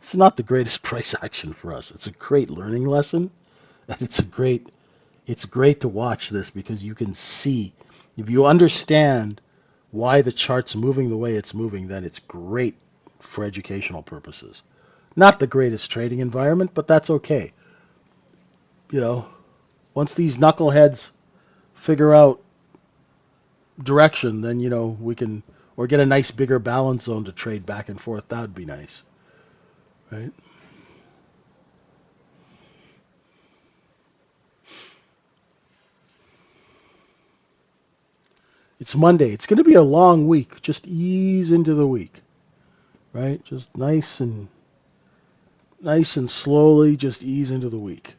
It's not the greatest price action for us. It's a great learning lesson, and it's great to watch this because you can see if you understand why the chart's moving the way it's moving, then it's great for educational purposes. Not the greatest trading environment, but that's okay. You know, once these knuckleheads figure out direction, then we can or get a nice bigger balance zone to trade back and forth. That would be nice, right? It's Monday. It's going to be a long week. Just ease into the week, right? Just nice and slowly just ease into the week.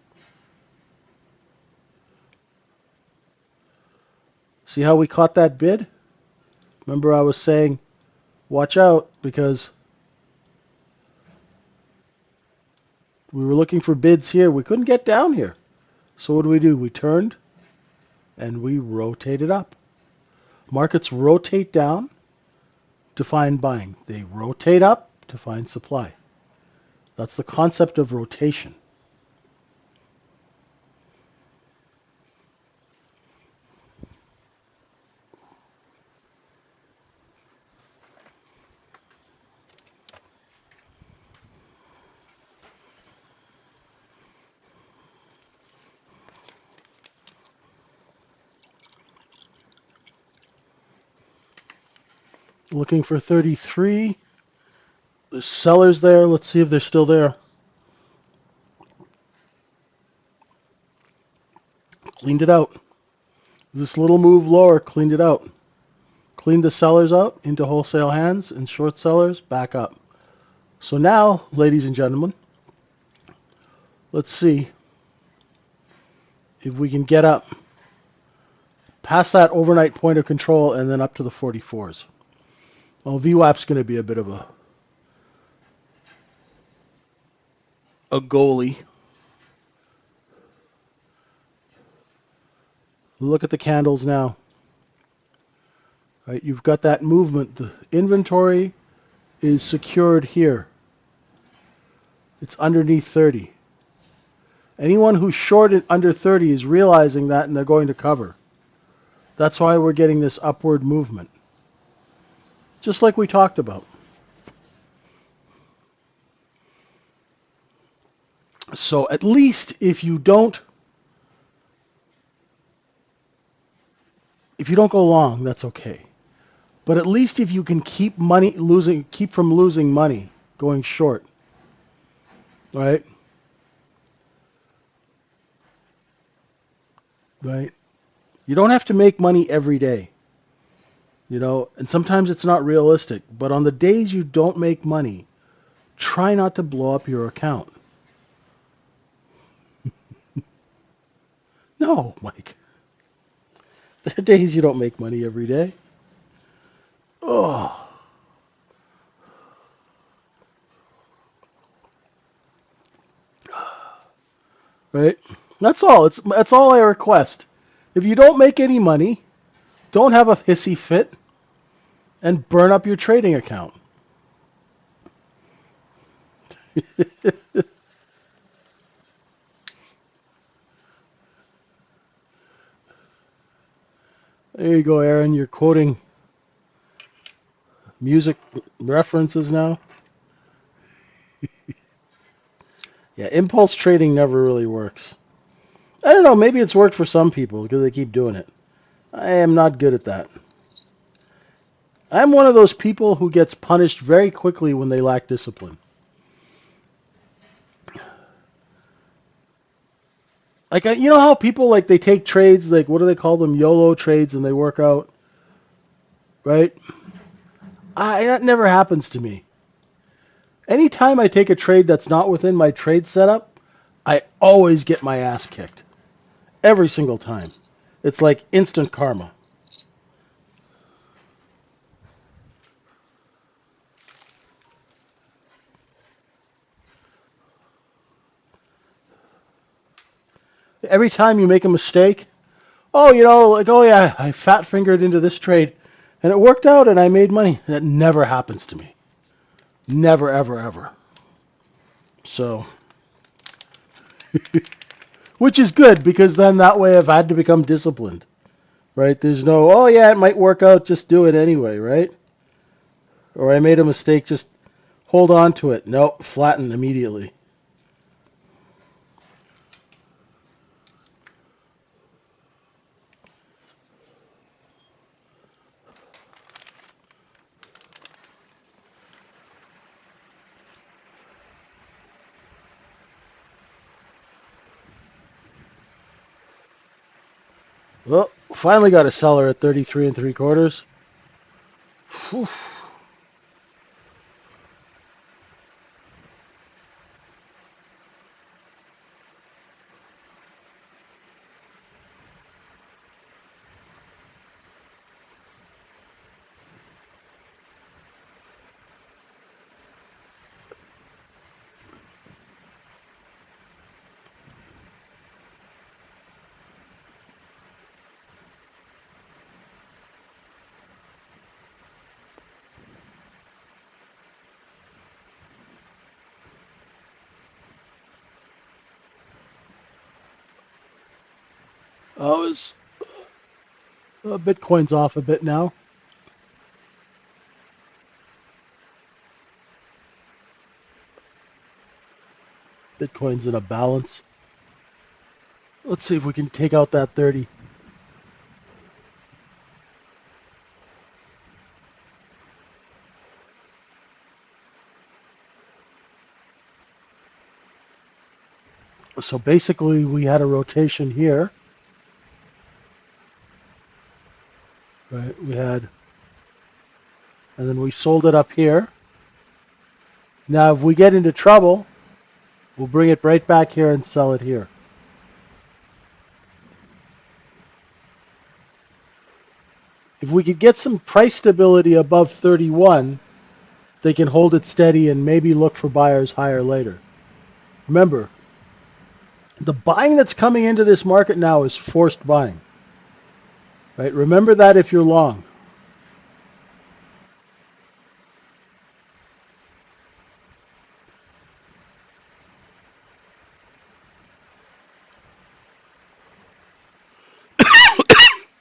See how we caught that bid? Remember I was saying watch out because we were looking for bids here. We couldn't get down here. So what do? We turned and we rotated up. Markets rotate down to find buying. They rotate up to find supply. That's the concept of rotation. Looking for 33. There's sellers there. Let's see if they're still there. Cleaned it out. This little move lower cleaned it out. Cleaned the sellers out into wholesale hands and short sellers back up. So now, ladies and gentlemen, let's see if we can get up past that overnight point of control and then up to the 44s. Well, VWAP's going to be a bit of a goalie. Look at the candles now. Right, you've got that movement. The inventory is secured here. It's underneath 30. Anyone who's shorted under 30 is realizing that and they're going to cover. That's why we're getting this upward movement. Just like we talked about. So at least if you don't go long, that's okay. But at least if you can keep from losing money going short, right? Right? You don't have to make money every day, and sometimes it's not realistic. But on the days you don't make money, try not to blow up your account. No, Mike. There are days you don't make money every day. Oh, right. That's all I request. If you don't make any money, don't have a hissy fit and burn up your trading account. There you go, Aaron. You're quoting music references now. Yeah, impulse trading never really works. I don't know. Maybe it's worked for some people because they keep doing it. I am not good at that. I'm one of those people who gets punished very quickly when they lack discipline. Like, you know how people, like, they take trades, like, what do they call them? YOLO trades, and they work out, right? That never happens to me. Anytime I take a trade that's not within my trade setup, I always get my ass kicked. Every single time. It's like instant karma. Every time you make a mistake, oh, like, oh yeah, I fat fingered into this trade and it worked out and I made money. That never happens to me. Never, ever, ever. So, which is good because then that way I've had to become disciplined, right? There's no, oh yeah, it might work out, just do it anyway, right? Or I made a mistake, just hold on to it. No, flatten immediately. Well, finally got a seller at 33 and 3/4. Whew. Oh, Bitcoin's off a bit now. Bitcoin's in a balance. Let's see if we can take out that 30. So basically, we had a rotation here, right? And then we sold it up here. Now, if we get into trouble, we'll bring it right back here and sell it here. If we could get some price stability above 31, they can hold it steady and maybe look for buyers higher later. Remember, the buying that's coming into this market now is forced buying. Right? Remember that if you're long.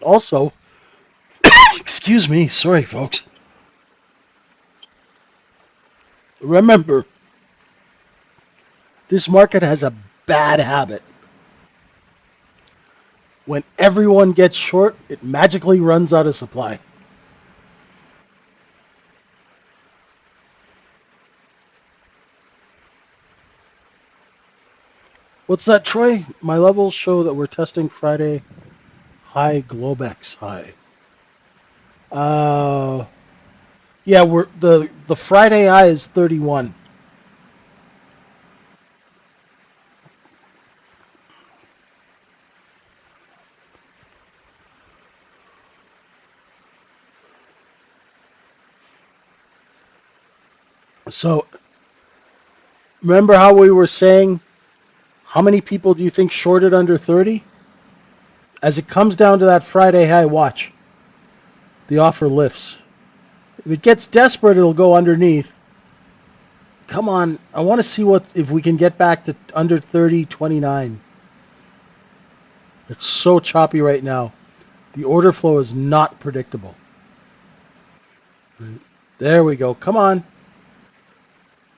Also, excuse me, sorry folks. Remember, this market has a bad habit. When everyone gets short, it magically runs out of supply. What's that, Troy? My levels show that we're testing Friday high GlobeEx high. Uh, yeah, we're the Friday high is 31. So remember how we were saying, how many people do you think shorted under 30? As it comes down to that Friday high, watch. The offer lifts. If it gets desperate, it'll go underneath. Come on, I want to see what if we can get back to under 30.29. It's so choppy right now. The order flow is not predictable. There we go. Come on.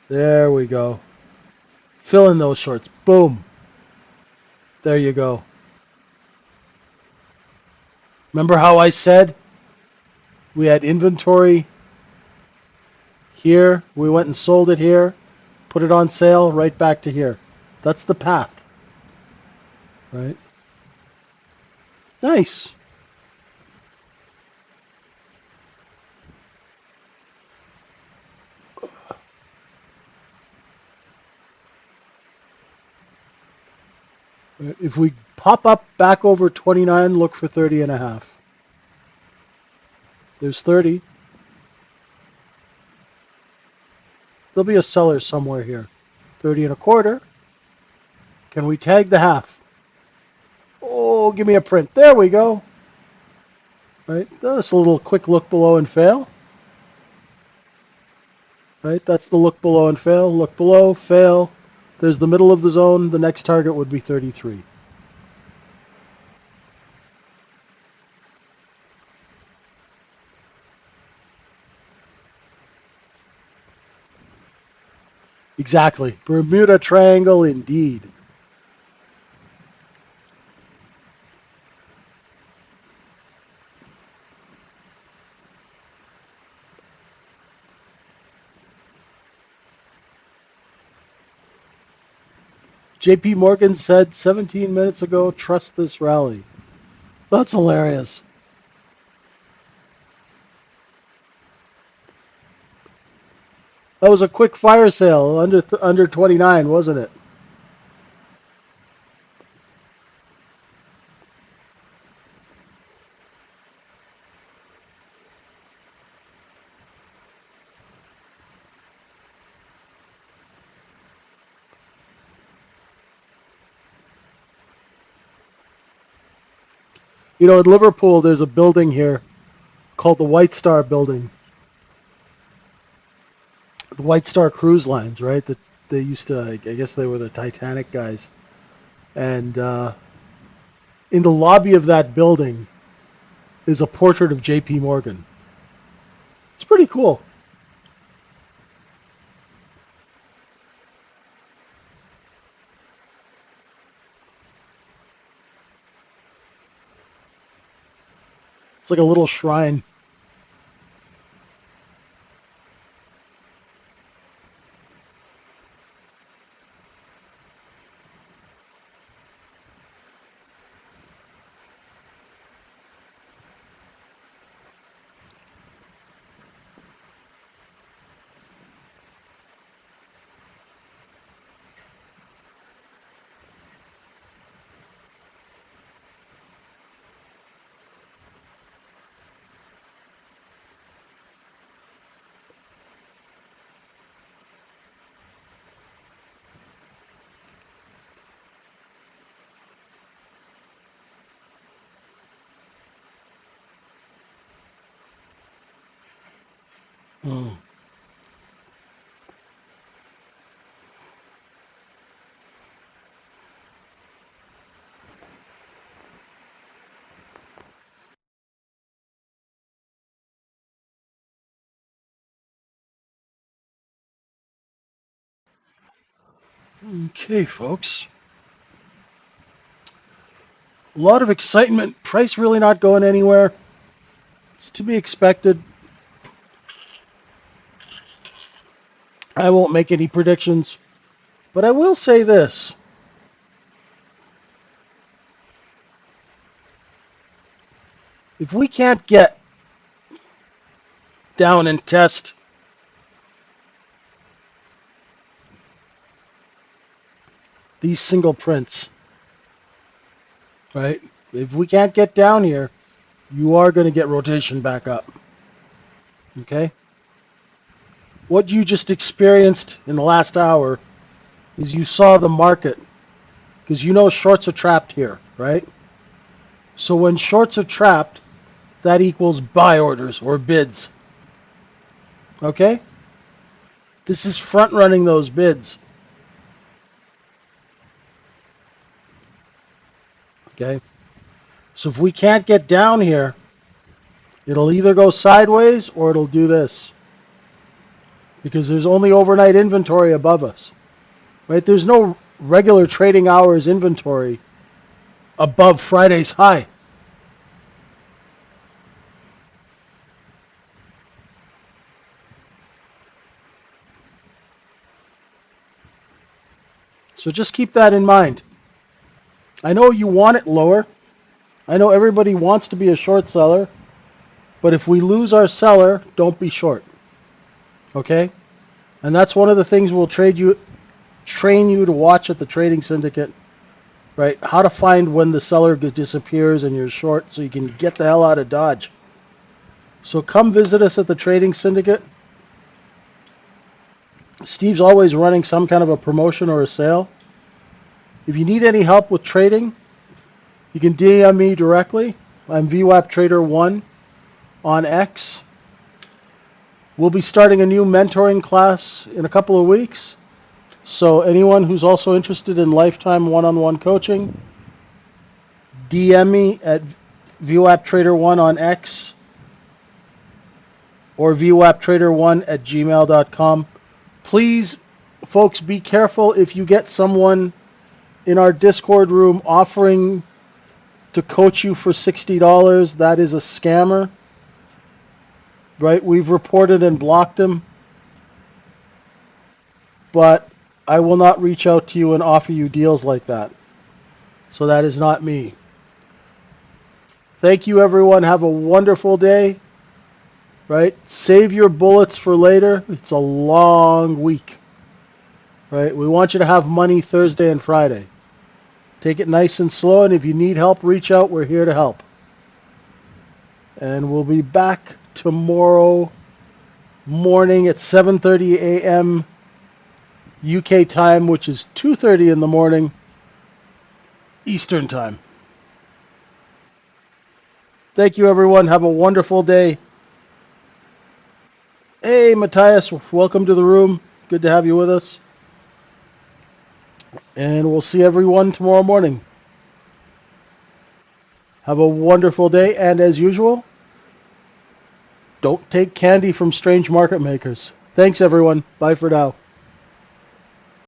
There we go. Fill in those shorts. Boom. There you go. Remember how I said we had inventory here? We went and sold it here, put it on sale, right back to here. That's the path. Right? Nice. If we pop up back over 29, look for 30 and a half. There's 30. There'll be a seller somewhere here. 30 and a quarter. Can we tag the half? Oh, give me a print. There we go. Right? That's a little quick look below and fail. Right? That's the look below and fail. Look below, fail. There's the middle of the zone. The next target would be 33. Exactly. Bermuda Triangle indeed. JP Morgan said 17 minutes ago, trust this rally. That's hilarious. That was a quick fire sale under 29, wasn't it? You know, in Liverpool, there's a building here called the White Star Building. The White Star Cruise Lines, right? That they used to, I guess they were the Titanic guys. And in the lobby of that building is a portrait of J.P. Morgan. It's pretty cool. It's like a little shrine. Mm. Okay, folks. A lot of excitement. Price really not going anywhere. It's to be expected. I won't make any predictions. But I will say this. If we can't get down and test these single prints, right? If we can't get down here, you are going to get rotation back up. Okay? What you just experienced in the last hour is you saw the market, because you know shorts are trapped here, right? So when shorts are trapped, that equals buy orders or bids. Okay? This is front running those bids. Okay? So if we can't get down here, it'll either go sideways or it'll do this. Because there's only overnight inventory above us. Right? There's no regular trading hours inventory above Friday's high. So just keep that in mind. I know you want it lower. I know everybody wants to be a short seller. But if we lose our seller, don't be short. Okay? And that's one of the things we'll train you to watch at the trading syndicate, right? How to find when the seller disappears and you're short so you can get the hell out of Dodge. So come visit us at the trading syndicate. Steve's always running some kind of a promotion or a sale. If you need any help with trading, you can DM me directly. I'm vwaptrader1 on X. We'll be starting a new mentoring class in a couple of weeks. So anyone who's also interested in lifetime one-on-one coaching, DM me at vwaptrader1 on X or vwaptrader1@gmail.com. Please, folks, be careful if you get someone in our Discord room offering to coach you for $60. That is a scammer. Right? We've reported and blocked him. But I will not reach out to you and offer you deals like that. So that is not me. Thank you, everyone. Have a wonderful day. Right? Save your bullets for later. It's a long week. Right? We want you to have money Thursday and Friday. Take it nice and slow, and if you need help, reach out. We're here to help. And we'll be back tomorrow morning at 7:30 a.m. UK time, which is 2:30 in the morning Eastern time. Thank you, everyone. Have a wonderful day. Hey, Matthias, welcome to the room. Good to have you with us. And we'll see everyone tomorrow morning. Have a wonderful day, and as usual, don't take candy from strange market makers. Thanks, everyone. Bye for now.